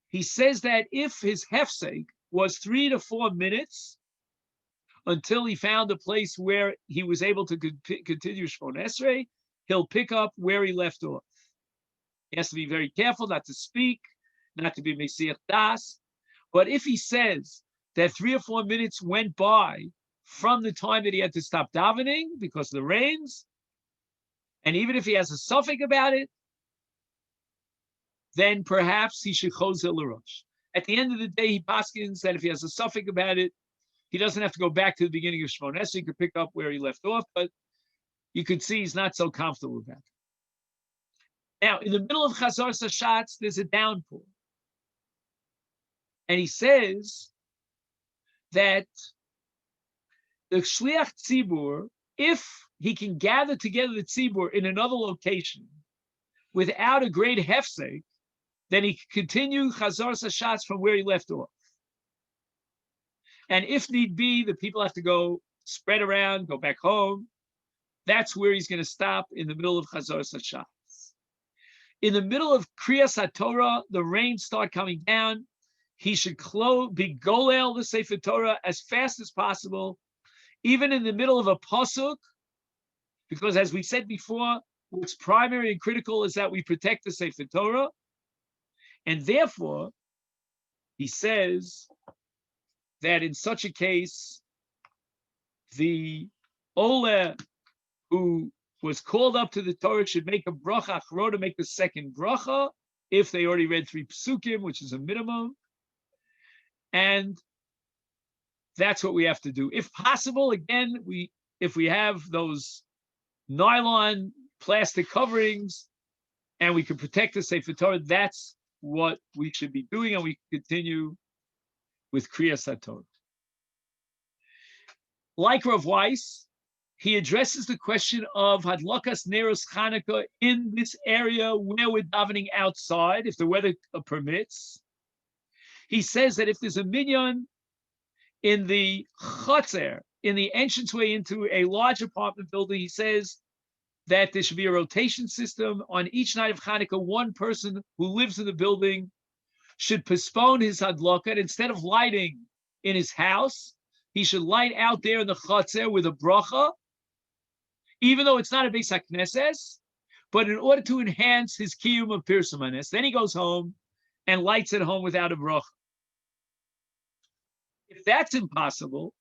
He says that if his hefsek was 3 to 4 minutes until he found a place where he was able to continue Shmon Esrei, he'll pick up where he left off. He has to be very careful not to speak, not to be Mesiach Das. But if he says that 3 or 4 minutes went by from the time that he had to stop davening because of the rains, and even if he has a suffix about it, then perhaps he should chozel l'rosh. At the end of the day, he paskins that if he has a suffix about it, he doesn't have to go back to the beginning of Shmon Esrei. He could pick up where he left off, but you could see he's not so comfortable with that. Now, in the middle of Chazar Sashatz, there's a downpour. And he says that the Shliach Tzibur, if he can gather together the Tzibur in another location without a great hefsek, then he can continue Chazar Sashatz from where he left off. And if need be, the people have to go spread around, go back home. That's where he's going to stop in the middle of Chazar Sashatz. In the middle of Kriyas HaTorah, the rains start coming down. He should be golel the Sefer Torah as fast as possible, even in the middle of a pasuk, because as we said before, what's primary and critical is that we protect the Sefer Torah. And therefore, he says that in such a case, the Ole who was called up to the Torah should make a bracha achro to make the second bracha if they already read 3 psukim, which is a minimum. And that's what we have to do. If possible, again, if we have those nylon plastic coverings and we can protect the Sefer Torah, that's what we should be doing, and we continue with Kriyas HaTorah. Like Rav Weiss, he addresses the question of Hadlakas Neros Chanukah in this area where we're davening outside, if the weather permits. He says that if there's a minyan in the chotzer, in the entranceway into a large apartment building, he says that there should be a rotation system. On each night of Chanukah, one person who lives in the building should postpone his hadlaka, and instead of lighting in his house, he should light out there in the chotzer with a bracha, even though it's not a Beis HaKnesses, but in order to enhance his kiyum of Pirsum Hanes. Then he goes home and lights at home without a bracha. If that's impossible,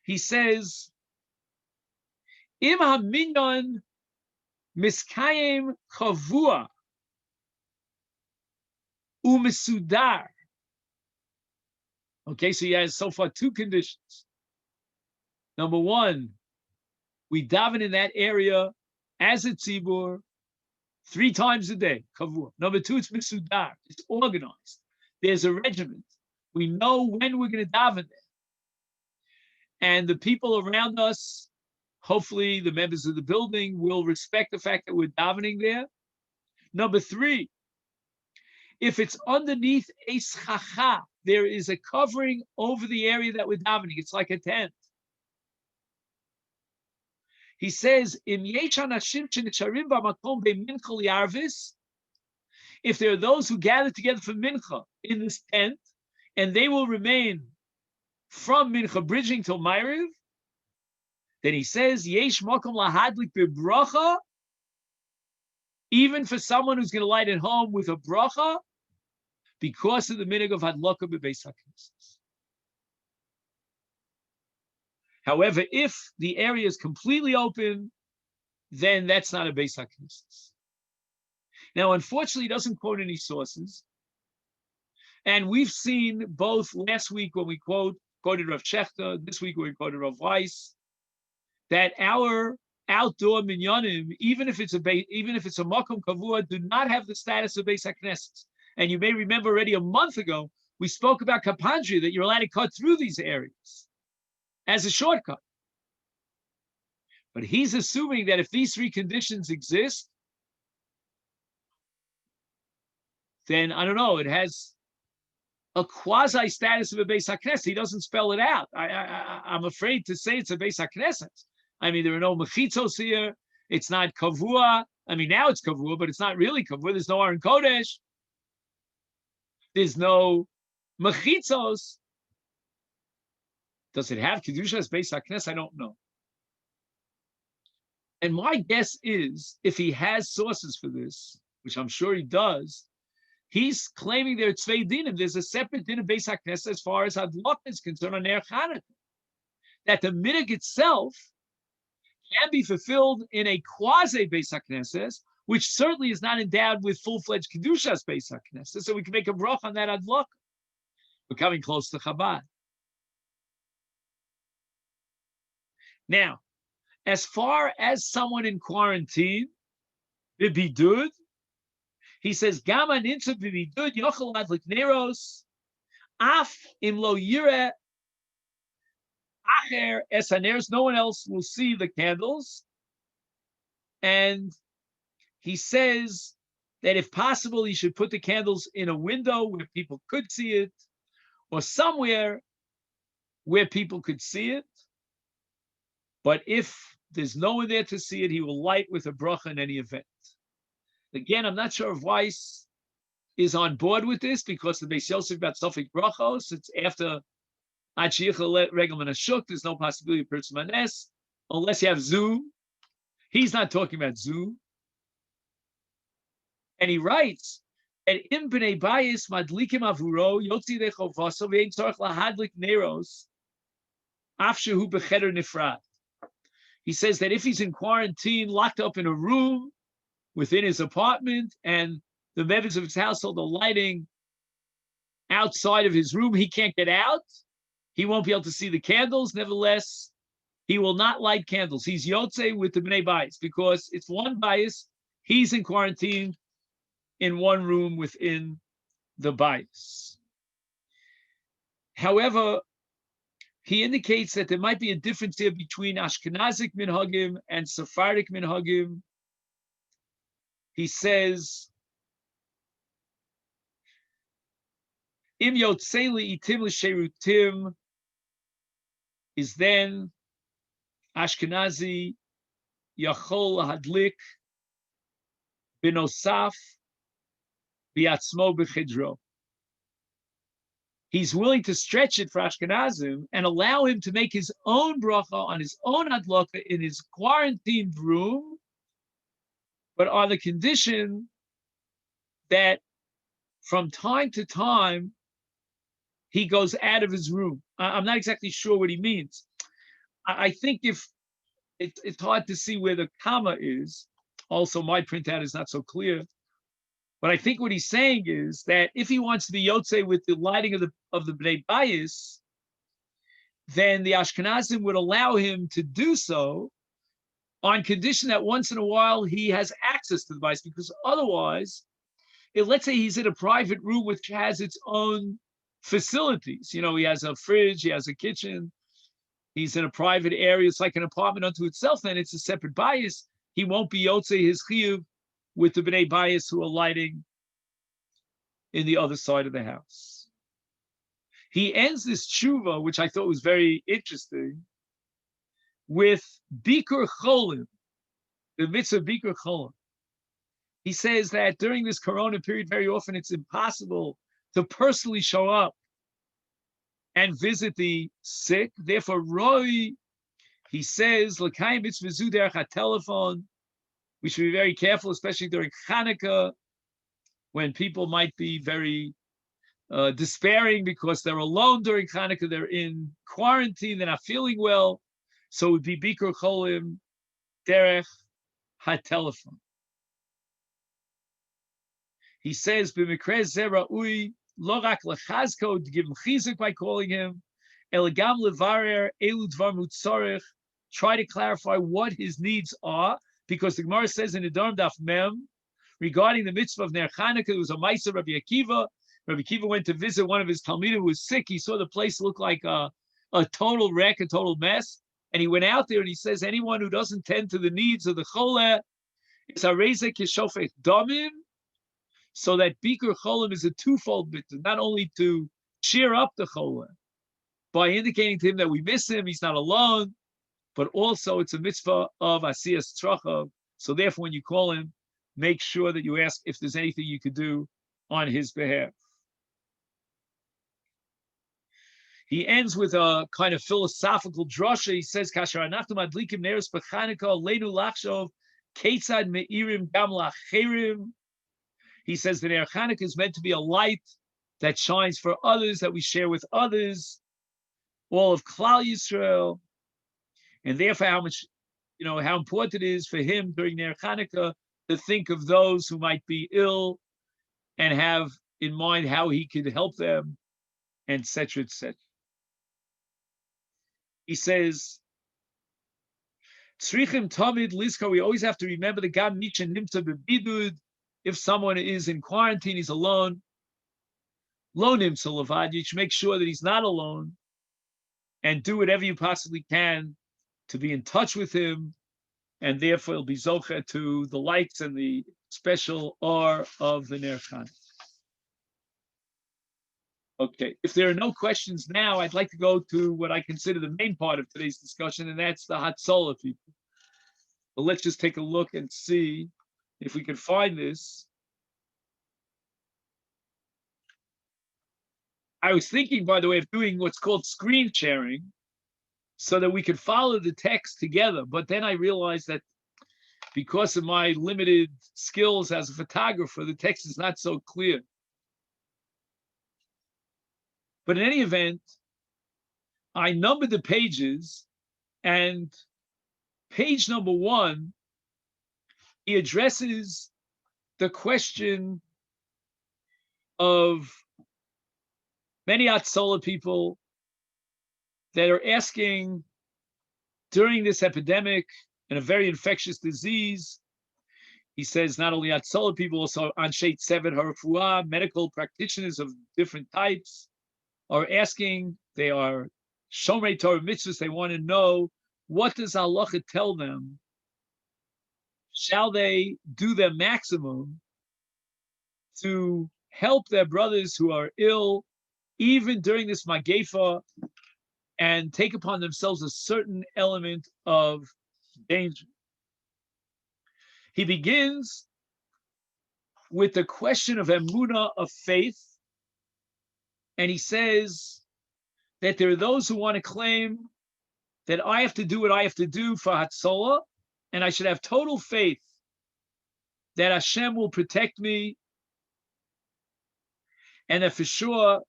he says, Im haminyan miskayim chavua u'mesudar. Okay, so he has so far 2 conditions. Number one, We daven in that area as a tzibur 3 times a day. Kavua. Number 2, it's misudar. It's organized. There's a regiment. We know when we're going to daven there. And the people around us, hopefully the members of the building, will respect the fact that we're davening there. Number 3, if it's underneath a schacha, there is a covering over the area that we're davening. It's like a tent. He says, if there are those who gather together for mincha in this tent, and they will remain from mincha bridging till Ma'ariv, then he says, yesh makom lahadlik bebracha, even for someone who's going to light it home with a bracha, because of the minhag of hadlaka bebeis haknesses. However, if the area is completely open, then that's not a beis haknesses. Now, unfortunately, he doesn't quote any sources. And we've seen both last week when we quoted Rav Shechter, this week when we quoted Rav Weiss, that our outdoor minyanim, even if it's a makom kavua, do not have the status of beis haknesses. And you may remember already a month ago, we spoke about kapandria, that you're allowed to cut through these areas as a shortcut. But he's assuming that if these 3 conditions exist, then, I don't know, it has a quasi status of a beis haknesses. He doesn't spell it out. I'm afraid to say it's a beis haknesses. I mean, there are no mechitzos here. It's not kavua. I mean, now it's kavua, but it's not really kavua. There's no Aron Kodesh. There's no mechitzos. Does it have kedusha as beis haknesses? I don't know. And my guess is, if he has sources for this, which I'm sure he does, he's claiming there are tzvei dinim. There's a separate din of beis haknesses as far as hadlaka is concerned on Ner Chanukah. That the minhag itself can be fulfilled in a quasi beis haknesses, which certainly is not endowed with full-fledged kedushas beis haknesses. So we can make a brach on that hadlaka. We're coming close to Chabad. Now, as far as someone in quarantine, the bidud, he says, Gama ninsa b'bidud yochel adlik neros, af im lo yireh acher es haneros. No one else will see the candles. And he says that if possible, he should put the candles in a window where people could see it, or somewhere where people could see it. But if there's no one there to see it, he will light with a bracha in any event. Again, I'm not sure if Weiss is on board with this, because the Beis Yosef about Sofik brachos, it's after Ad Sheyichel Regel Min HaShuk, there's no possibility of Pirtzum Hanes, unless you have Zoom. He's not talking about Zoom. And he writes, that im b'nei bayis madlikim avuro yotzi dechovaso ve'ein tzarich lahadlik neros af shehu b'cheder nifrad. He says that if he's in quarantine, locked up in a room within his apartment, and the members of his household are lighting outside of his room, he can't get out. He won't be able to see the candles. Nevertheless, he will not light candles. He's yotze with the b'nei bayis, because it's one bayis. He's in quarantine in one room within the bayis. However, he indicates that there might be a difference here between Ashkenazic minhagim and Sephardic minhagim. He says, Im yotzeli itim l'sherutim is then Ashkenazi yachol hadlik binosaf biatzmo b'chedro. He's willing to stretch it for Ashkenazim and allow him to make his own bracha on his own hadlaka in his quarantined room, but on the condition that from time to time he goes out of his room. I'm not exactly sure what he means. I think if it's hard to see where the comma is. Also, my printout is not so clear. But I think what he's saying is that if he wants to be yotze with the lighting of the bnei bayis, then the Ashkenazim would allow him to do so, on condition that once in a while he has access to the device, because otherwise, if let's say he's in a private room which has its own facilities, he has a fridge, he has a kitchen, he's in a private area, it's like an apartment unto itself, then it's a separate bias. He won't be yotzei his chiyuv with the bnei bias who are lighting in the other side of the house. He ends this tshuva, which I thought was very interesting, with Bikur Cholim, the mitzvah Bikur Cholim. He says that during this Corona period, very often it's impossible to personally show up and visit the sick. Therefore, Roy, he says, L'kayim mitzvah zu derech hatelephone. We should be very careful, especially during Chanuka, when people might be very despairing because they're alone during Chanuka, they're in quarantine, they're not feeling well. So it would be Bikur Cholim derech hatelephone. He says, "B'mikreh zeh ra'ui lo rak lechazko," to give him chizuk by calling him, "Elegam levarer elu dvar mutzarich," try to clarify what his needs are, because the Gemara says in the Darm Daf Mem regarding the mitzvah of Ner Chanukah, it was a Ma'aser Rabbi Akiva. Rabbi Akiva went to visit one of his talmidim who was sick. He saw the place look like a total wreck, a total mess, and he went out there and he says, anyone who doesn't tend to the needs of the chole is harezek yeshofech damim. So that Bikur Cholim is a twofold mitzvah, not only to cheer up the Cholim by indicating to him that we miss him, he's not alone, but also it's a mitzvah of Asiyas Trachav. So therefore, when you call him, make sure that you ask if there's anything you could do on his behalf. He ends with a kind of philosophical drasha. He says, "Kasher anachnu madlikim neros b'Chanukah leinu lachshov ketzad meirim gam lacherim." He says that Ner Chanukah is meant to be a light that shines for others, that we share with others, all of Klal Yisrael, and therefore how important it is for him during Ner Chanukah to think of those who might be ill and have in mind how he could help them, etc., etc. He says, "Tzrichim tamid liska." We always have to remember the gam nichan nimtza bebidud. If someone is in quarantine, he's alone. Lo nimtza levad. You should make sure that he's not alone, and do whatever you possibly can to be in touch with him, and therefore he'll be zocha to the lights and the special R of the Ner Chanukah. Okay, if there are no questions now, I'd like to go to what I consider the main part of today's discussion, and that's the Hatzala people. But let's just take a look and see if we can find this. I was thinking, by the way, of doing what's called screen sharing so that we could follow the text together. But then I realized that because of my limited skills as a photographer, the text is not so clear. But in any event, I numbered the pages, and page number 1, he addresses the question of many Hatzala people that are asking during this epidemic and a very infectious disease. He says not only Hatzala people, also Ansheit Sevet HaRefuah, medical practitioners of different types, are asking, they are Shomrei Torah mitzvahs, they want to know, what does halacha tell them? Shall they do their maximum to help their brothers who are ill, even during this magefa, and take upon themselves a certain element of danger? He begins with the question of emunah, of faith, and he says that there are those who want to claim that I have to do what I have to do for Hatzala, and I should have total faith that Hashem will protect me, and that for sure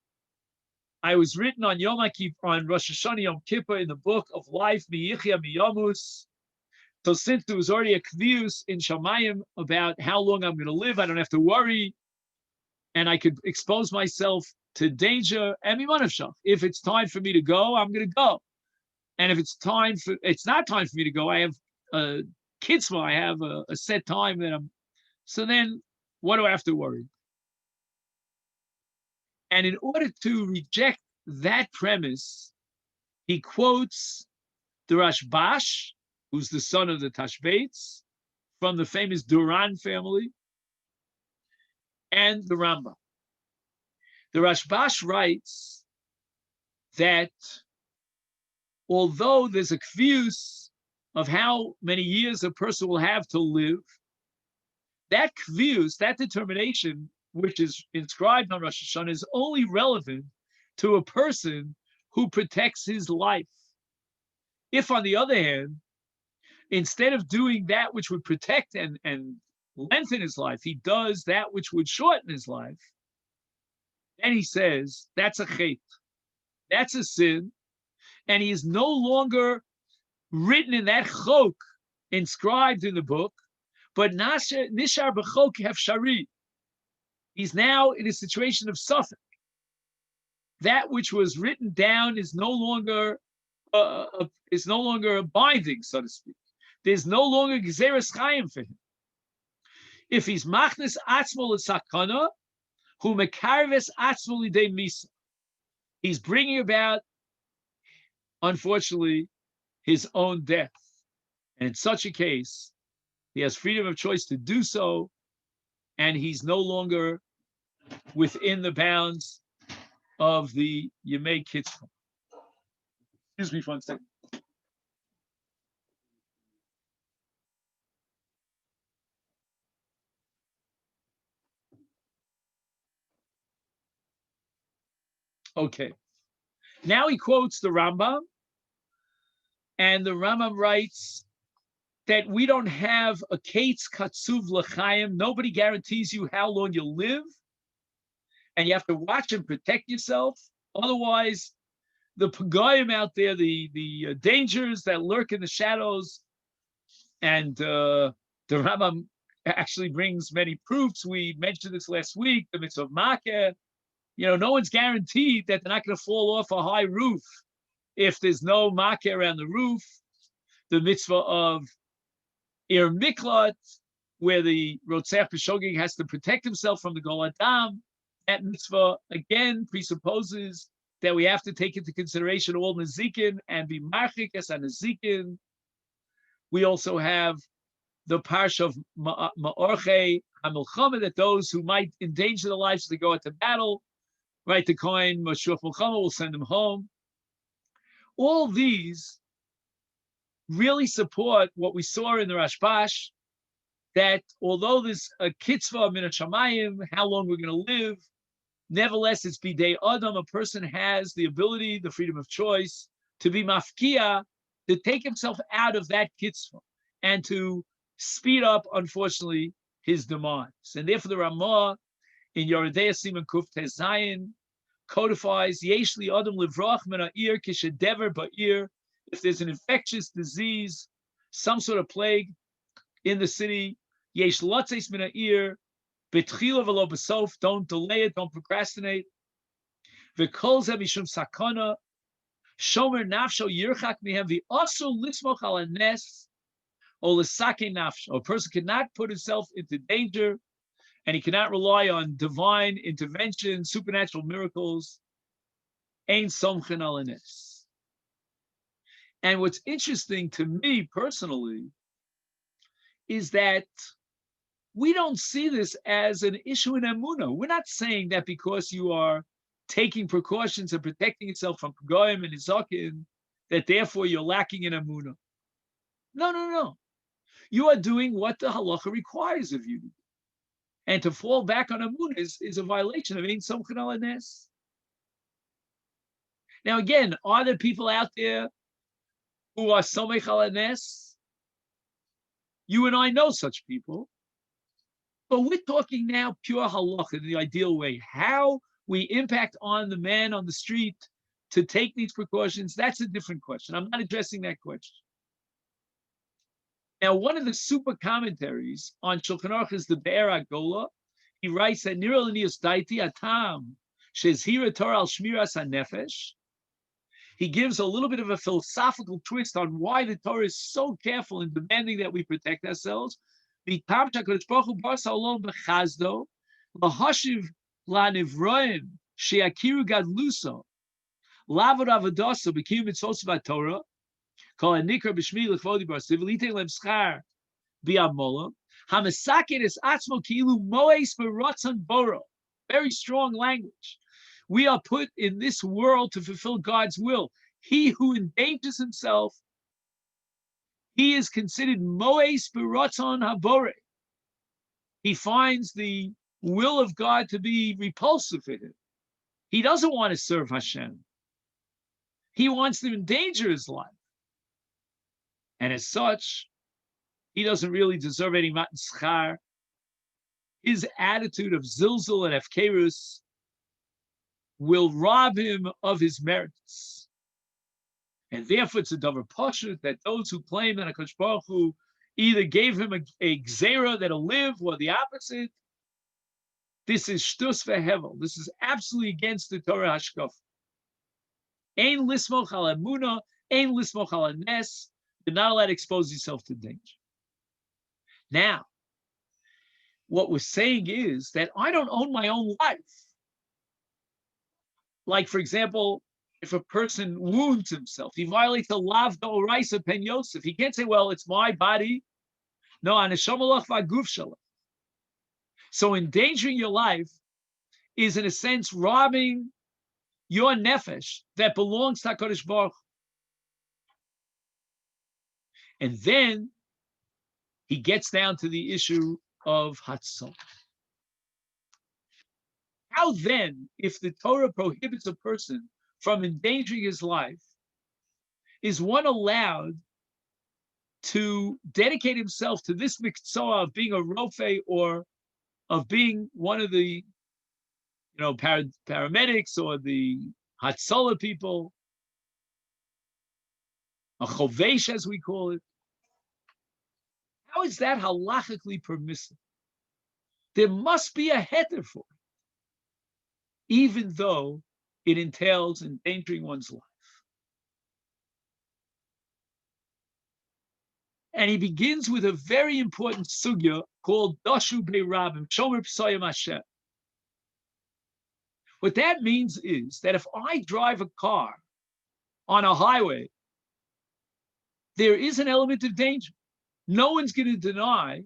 I was written on Yom Kippur, on Rosh Hashanah Yom Kippur, in the book of life, Miyichya Miyamus. So since there was already a kvius in Shamayim about how long I'm going to live, I don't have to worry, and I could expose myself to danger. If it's time for me to go, I'm going to go. And if it's not time for me to go, I have kitzvah, I have a set time that so then what do I have to worry? And in order to reject that premise, he quotes the Rashbash, who's the son of the Tashbates, from the famous Duran family, and the Rambam. The Rashbash writes that although there's a kvius of how many years a person will have to live, that kvius, that determination, which is inscribed on Rosh Hashanah, is only relevant to a person who protects his life. If, on the other hand, instead of doing that which would protect and lengthen his life, he does that which would shorten his life, then he says that's a chet, that's a sin, and he is no longer written in that chok inscribed in the book, but nishar b'chok hefshari. He's now in a situation of suffering. That which was written down is no longer binding, so to speak. There's no longer gezeres chayim for him. If he's machnes atzmo l'sakana, hu mekarves atzmo lidei misa, he's bringing about, unfortunately, his own death. And in such a case, he has freedom of choice to do so, and he's no longer within the bounds of the Yemei Kitzvah. Excuse me for 1 second. Okay. Now he quotes the Rambam, and the Rambam writes that we don't have a kates katsuv l'chaim. Nobody guarantees you how long you'll live, and you have to watch and protect yourself. Otherwise, the pagayim out there, the dangers that lurk in the shadows, and the Rambam actually brings many proofs. We mentioned this last week, the mitzvah of makeh. No one's guaranteed that they're not going to fall off a high roof if there's no makeh around the roof. The mitzvah of ir miklat, where the rotzach b'shogeg has to protect himself from the gol adam. That mitzvah, again, presupposes that we have to take into consideration all nezikin and be marchik as a nezikin. We also have the parsha of ma'orchei hamilchama, that those who might endanger their lives as they go into battle, right, the Kohen Mashuach Milchama will send them home. All these really support what we saw in the Rashbash, that although there's a kitzvah min hashamayim, how long we're going to live, nevertheless, it's bidei adam. A person has the ability, the freedom of choice, to be mafkia, to take himself out of that kitzvah and to speed up, unfortunately, his demise. And therefore, the Ramah in Yoredei Siman Kuf Tes Zayin codifies yesh li adam livrach min ha'ir kishedever ba'ir. If there's an infectious disease, some sort of plague in the city, yesh lotzeis min ha'ir betchila v'lo b'sof. Don't delay it, don't procrastinate. V'kol zeh mishum sakana shomer nafsho yirchak mihem v'asu lismoch al hanes o l'sakei nafsho. A person cannot put himself into danger, and he cannot rely on divine intervention, supernatural miracles. Ein somchen al hanes. And what's interesting to me personally is that we don't see this as an issue in Emunah. We're not saying that because you are taking precautions and protecting yourself from Goyim and Izakin, that therefore you're lacking in Emunah. No. You are doing what the halacha requires of you. And to fall back on Emunah is a violation of Ein Somchen al hanes. Now again, are there people out there who are Somech al hanes? You and I know such people. But we're talking now pure halacha in the ideal way. How we impact on the man on the street to take these precautions, that's a different question. I'm not addressing that question. Now, one of the super commentaries on Shulchan Aruch is the Be'er HaGola. He writes that Nira l'nius daiti atam shezhira Torah al shmiras hanefesh he gives a little bit of a philosophical twist on why the Torah is so careful in demanding that we protect ourselves. Sheakiru gadluso, lavod avodaso, b'kiyum mitzvos v'Torah, kol hanikar b'shmi l'chvodi bar sivilite lem schar b'amolam, hamasakin es atzmo ki'ilu moes b'rotzon boro. Very strong language. We are put in this world to fulfill God's will. He who endangers himself, he is considered moes b'rotzon habore. He finds the will of God to be repulsive for him. He doesn't want to serve Hashem. He wants to endanger his life. And as such, he doesn't really deserve any matan schar. His attitude of zilzul and efkerus will rob him of his merits. And therefore, it's a davar pashut that those who claim that HaKadosh Baruch Hu either gave him a gzera that'll live, or the opposite, this is shtus vehevel. This is absolutely against the Torah hashkaf. Ein lismoch al emunah, ein lismoch al nes. You're not allowed to expose yourself to danger. Now, what we're saying is that I don't own my own life. Like, for example, if a person wounds himself, he violates the lav d'oraisa pen Yosef. He can't say, well, it's my body. No, aneshamalach v'aguf shalach. So endangering your life is, in a sense, robbing your nefesh that belongs to HaKadosh Baruch Hu. And then he gets down to the issue of Hatzala. How then, if the Torah prohibits a person from endangering his life, is one allowed to dedicate himself to this miktzah of being a rofe, or of being one of the, paramedics, or the Hatzala people, a chovesh as we call it? How is that halachically permissible? There must be a heter for it, even though it entails endangering one's life. And he begins with a very important sugya called Dashu Be'Rabim, Shomer P'Soyim Hashem. What that means is that if I drive a car on a highway, there is an element of danger. No one's going to deny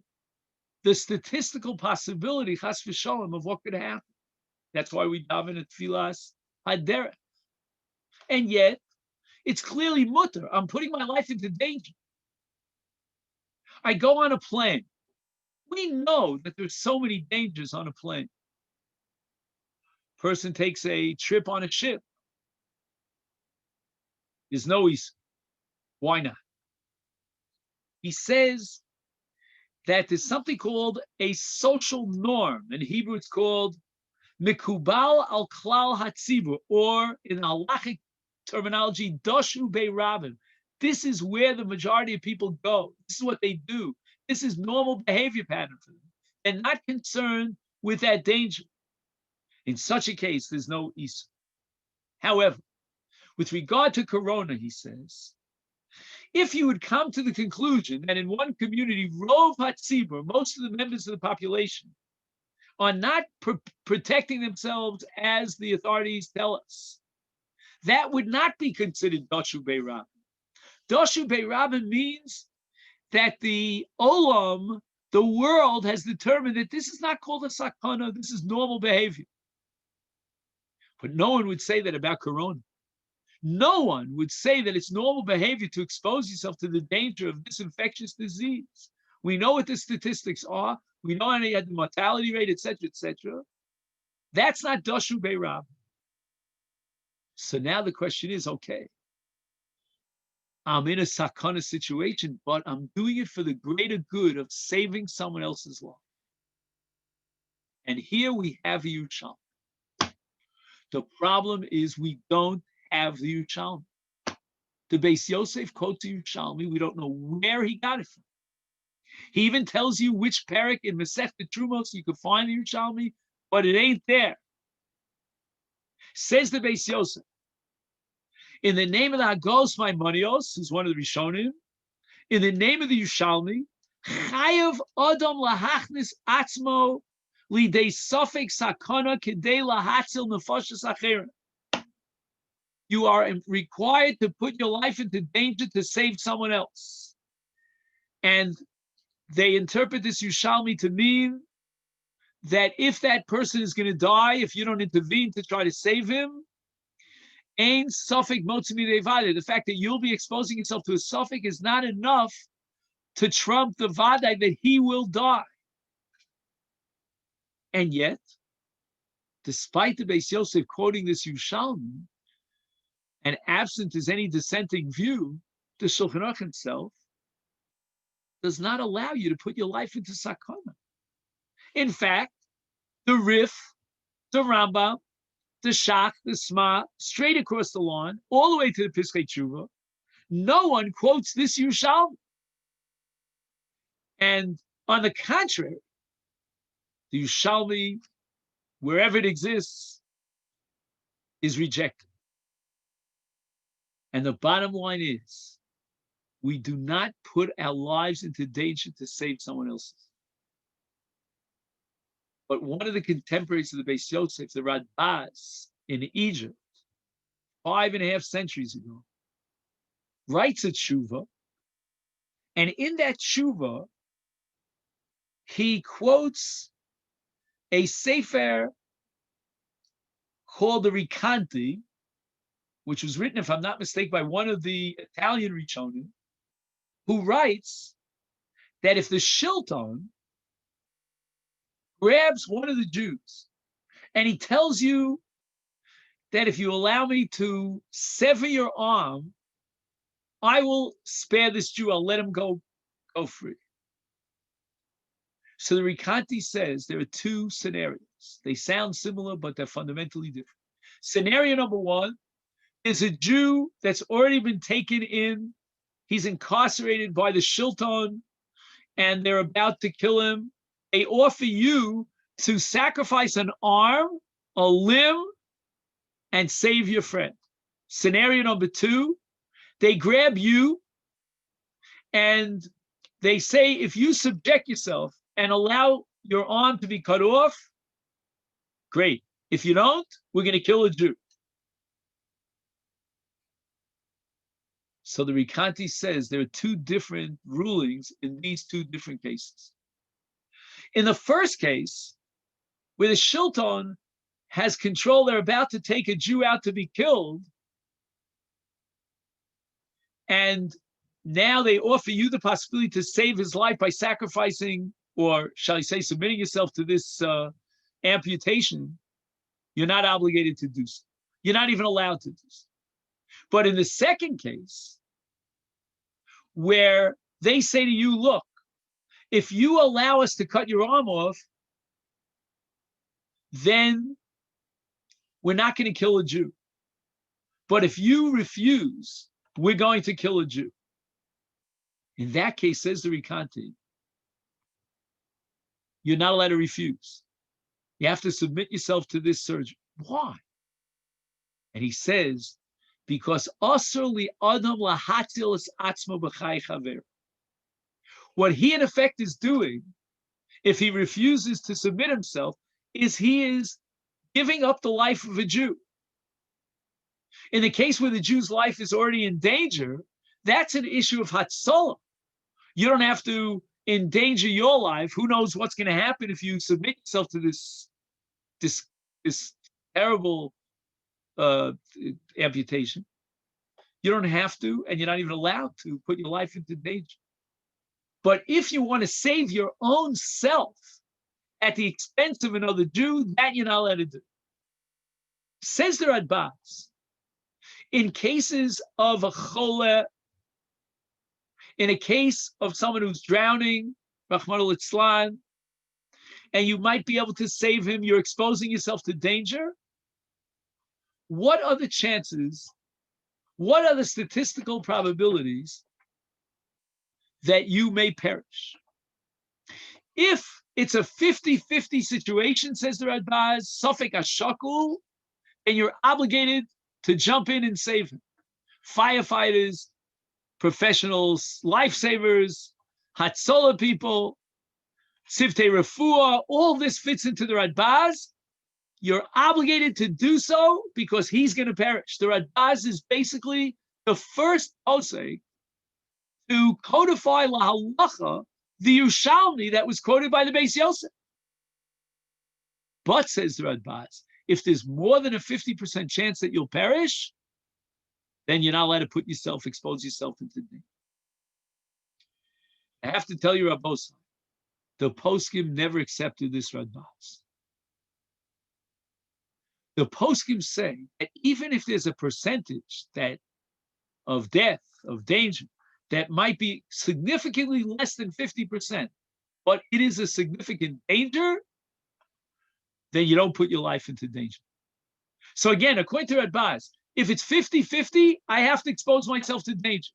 the statistical possibility, chas v'shalom, of what could happen. That's why we daven at Tfilas Haderech. And yet, it's clearly mutter. I'm putting my life into danger. I go on a plane. We know that there's so many dangers on a plane. Person takes a trip on a ship. There's no easy. Why not? He says that there's something called a social norm. In Hebrew, it's called mikubal al klal hatzibur, or in halachic terminology, dashu be'rabim. This is where the majority of people go. This is what they do. This is normal behavior pattern for them. They're not concerned with that danger. In such a case, there's no issue. However, with regard to Corona, he says, if you would come to the conclusion that in one community, rov hatzibur, most of the members of the population, are not protecting themselves as the authorities tell us, that would not be considered dashu be'rabim. Dashu be'rabim means that the olam, the world, has determined that this is not called a sakana, this is normal behavior. But no one would say that about Corona. No one would say that it's normal behavior to expose yourself to the danger of this infectious disease. We know what the statistics are. We know the mortality rate, etc., etc. That's not dashu be'rabim. So now the question is, okay, I'm in a sakana situation, but I'm doing it for the greater good of saving someone else's life. And here we have a Yerushalmi. The problem is we don't have the Yerushalmi. The Beis Yosef quotes the Yerushalmi. We don't know where he got it from. He even tells you which parak in Masechet Trumos you can find the Yerushalmi, but it ain't there. Says the Beis Yosef, In the name of the Hagos Maimonios, who's one of the Rishonim, in the name of the Yushalmi, Chayav Adam lahachnis atzmo lidei sofek sakana kedei lahatzil nefashos acherim. You are required to put your life into danger to save someone else. And they interpret this Yushalmi to mean that if that person is going to die, if you don't intervene to try to save him, ain sofek motzimi devade. The fact that you'll be exposing yourself to a sofek is not enough to trump the vadai that he will die. And yet, despite the Beis Yosef quoting this Yushalmi, and absent is any dissenting view, the Shulchan Aruch himself does not allow you to put your life into sakana. In fact, the Rif, the Rambam, the Shach, the Sma, straight across the lawn, all the way to the Piskei Corona, no one quotes this Yushalmi. And on the contrary, the Yushalmi, wherever it exists, is rejected. And the bottom line is, we do not put our lives into danger to save someone else's. But one of the contemporaries of the Beis Yosef, the Radbaz in Egypt, 5.5 centuries ago, writes a tshuva, and in that tshuva, he quotes a sefer called the Rikanti, which was written, if I'm not mistaken, by one of the Italian Rishonim, who writes that if the Shilton grabs one of the Jews and he tells you that if you allow me to sever your arm, I will spare this Jew, I'll let him go free. So the Rikanti says there are two scenarios. They sound similar, but they're fundamentally different. Scenario number one is a Jew that's already been taken in. He's incarcerated by the Shilton, and they're about to kill him. They offer you to sacrifice an arm, a limb, and save your friend. Scenario number two, they grab you and they say, if you subject yourself and allow your arm to be cut off, great. If you don't, we're going to kill a Jew. So the Rikanti says there are two different rulings in these two different cases. In the first case, where the Shilton has control, they're about to take a Jew out to be killed, and now they offer you the possibility to save his life by sacrificing, or shall I say, submitting yourself to this amputation. You're not obligated to do so. You're not even allowed to do so. But in the second case, where they say to you, look, if you allow us to cut your arm off, then we're not going to kill a Jew. But if you refuse, we're going to kill a Jew. In that case, says the Rikanti, you're not allowed to refuse. You have to submit yourself to this surgery. Why? And he says, because what he in effect is doing, if he refuses to submit himself, is he is giving up the life of a Jew. In the case where the Jew's life is already in danger, that's an issue of Hatzala. You don't have to endanger your life. Who knows what's going to happen if you submit yourself to this terrible amputation. You don't have to, and you're not even allowed to put your life into danger. But if you want to save your own self at the expense of another Jew, that you're not allowed to do. Says the Radbaz, in cases of a chole, in a case of someone who's drowning, Rahman al-Islam, and you might be able to save him, you're exposing yourself to danger. What are the chances, what are the statistical probabilities that you may perish? If it's a 50-50 situation, says the Radbaz, Sofek Ashakul, and you're obligated to jump in and save him. firefighters, professionals, lifesavers, Hatzala people, Siftei Refuah, all this fits into the Radbaz. You're obligated to do so because he's going to perish. The Radbaz is basically the first posek to codify la halacha, the Yerushalmi that was quoted by the Beis Yosef. But, says the Radbaz, if there's more than a 50% chance that you'll perish, then you're not allowed to expose yourself into danger. I have to tell you, Rabbosai, the poskim never accepted this Radbaz. The poskim say that even if there's a percentage of death, of danger, that might be significantly less than 50%, but it is a significant danger, then you don't put your life into danger. So again, according to Radbaz, if it's 50-50, I have to expose myself to danger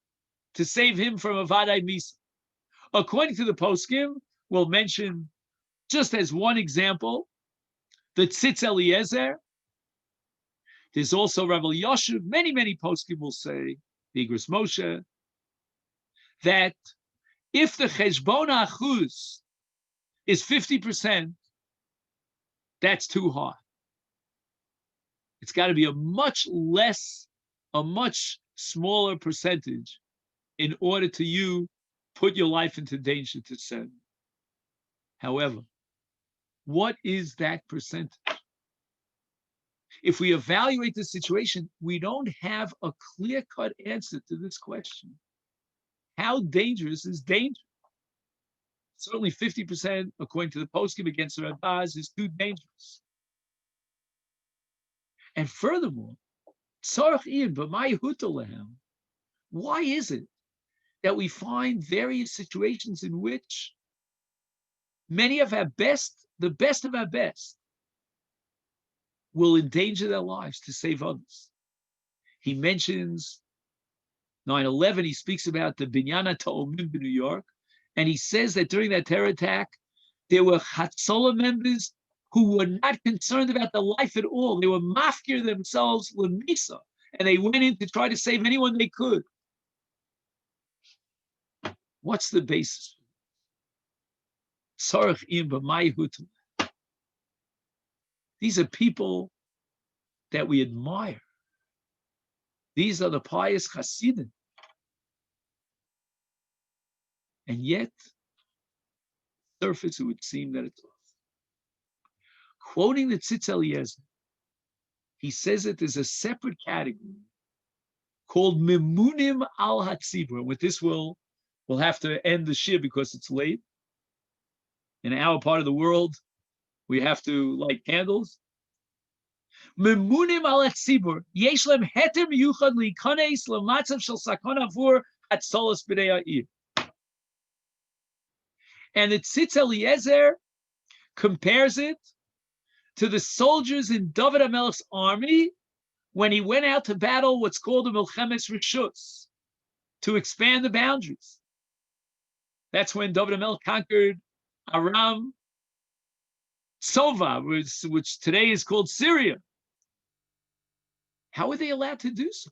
to save him from a Vadai Misa. According to the poskim, we'll mention just as one example, the Tzitz Eliezer. There's also Rav Yoshev. Many poskim will say, the Igros Moshe, that if the Cheshbon Achuz is 50%, that's too high. It's got to be a much smaller percentage in order to you put your life into danger to sin. However, what is that percentage? If we evaluate the situation, we don't have a clear-cut answer to this question. How dangerous is danger? Certainly 50%, according to the poskim against the Radbaz, is too dangerous. And furthermore, why is it that we find various situations in which many of the best of our best, will endanger their lives to save others? He mentions 9/11. He speaks about the Binyana Ta'omim in New York, and he says that during that terror attack, there were Hatzala members who were not concerned about their life at all. They were mafkir themselves l'misa, and they went in to try to save anyone they could. What's the basis? These are people that we admire. These are the pious Hasidim. And yet, surface, it would seem that it's off. Quoting the Tzitz Eliezer, he says that there's a separate category called Memunim al Hatzibur. With this, we'll have to end the shir because it's late. In our part of the world, we have to light candles. Memunim al Hatzibur, yesh lem heter miyuchad liikanes lematzav shel sakana avur hatzalas b'nei ha'ir. And the Tzitz Eliezer compares it to the soldiers in David HaMelech's army when he went out to battle what's called the Milchemes Rishus, to expand the boundaries. That's when David HaMelech conquered Aram Sova, which today is called Syria. How were they allowed to do so?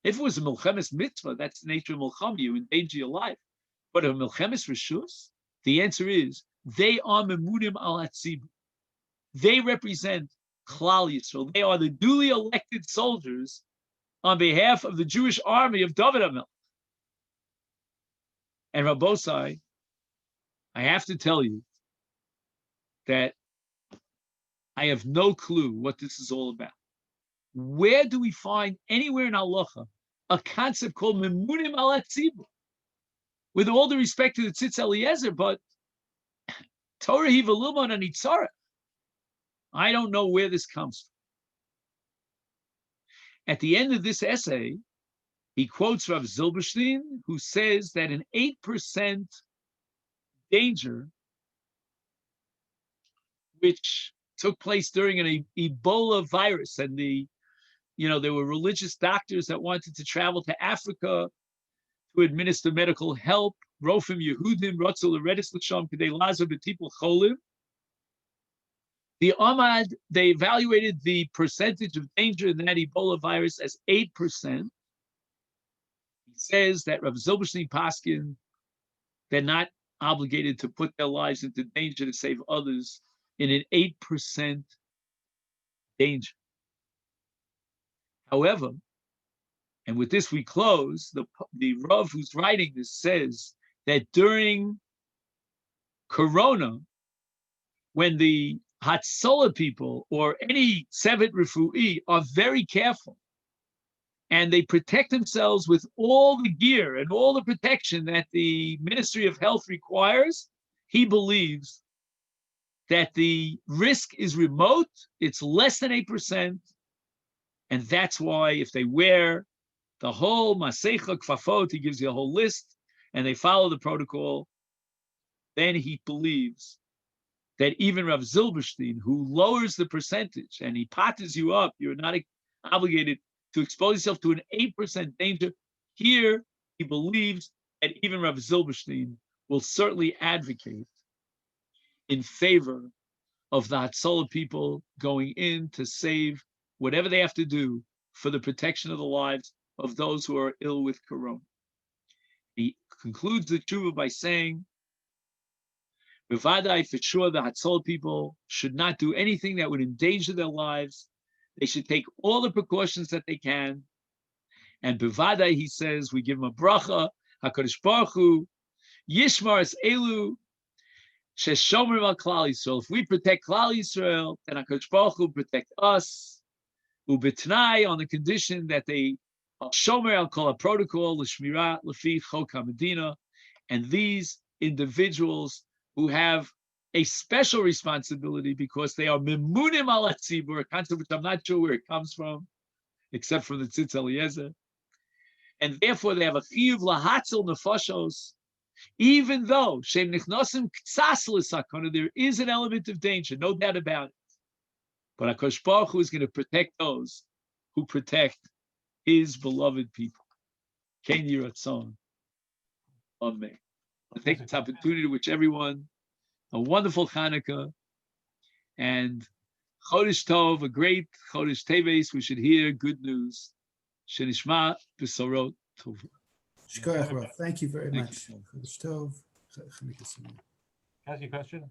If it was a Milchemes Mitzvah, that's the nature of Milchama, you endanger your life. But a Milchemes Rishus, the answer is they are Memunim al Hatzibur. They represent Klal Yisrael. They are the duly elected soldiers on behalf of the Jewish army of David HaMelech. And Rabbosai, I have to tell you that I have no clue what this is all about. Where do we find anywhere in Halacha a concept called Memunim al Hatzibur? With all the respect to the Tzitz Eliezer, but Torah Hiva Lilmon and Itzara, I don't know where this comes from. At the end of this essay, he quotes Rav Zilberstein, who says that an 8% danger, which took place during an Ebola virus, and there were religious doctors that wanted to travel to Africa to administer medical help. Rofim Yehudim Ratzul Eredis L'Sham K'dei Lazar B'Tipul Cholim. The Ahmad, they evaluated the percentage of danger in that Ebola virus as 8%. says that Rav Zilberstein Paskin, they're not obligated to put their lives into danger to save others in an 8% danger. However, and with this we close, the Rav who's writing this says that during Corona, when the Hatzala people or any Sevet Refu'i are very careful and they protect themselves with all the gear and all the protection that the Ministry of Health requires, he believes that the risk is remote, it's less than 8%, and that's why if they wear the whole Masecha Kfafot, he gives you a whole list, and they follow the protocol, then he believes that even Rav Zilberstein, who lowers the percentage and he patters you up, you're not obligated to expose yourself to an 8% danger. Here, he believes that even Rav Zilberstein will certainly advocate in favor of the Hatzala people going in to save whatever they have to do for the protection of the lives of those who are ill with Corona. He concludes the Teshuvot by saying, Bevadai, for sure, the Hatzala people should not do anything that would endanger their lives. They should take all the precautions that they can. And Bevadai, he says, we give him a bracha, HaKadosh Baruch Hu, Yishmar es Elu, Sheshomer al Klal Yisrael. If we protect Klal Yisrael, then HaKadosh Baruch Hu protect us. Ubetnai, on the condition that they Shomer al Kol HaProtocol, L'Shmira, L'Fi Chok HaMedina, and these individuals who have a special responsibility because they are Memunim al Hatzibur, a concept which I'm not sure where it comes from, except from the Tzitz Eliezer. And therefore they have a chiyuv lahatzil nefashos, even though Shem Nichnosim Ktsas L'Sakona, there is an element of danger, no doubt about it. But HaKadosh Baruch Hu is going to protect those who protect his beloved people. Ken Yiratzon. Amen. I take this opportunity to wish everyone a wonderful Hanukkah and Chodesh Tov, a great Chodesh Teves. We should hear good news. Shenishma b'sorot tov. Shkoyach Rav. Thank you very much. Chodesh Tov. Can I ask you a question?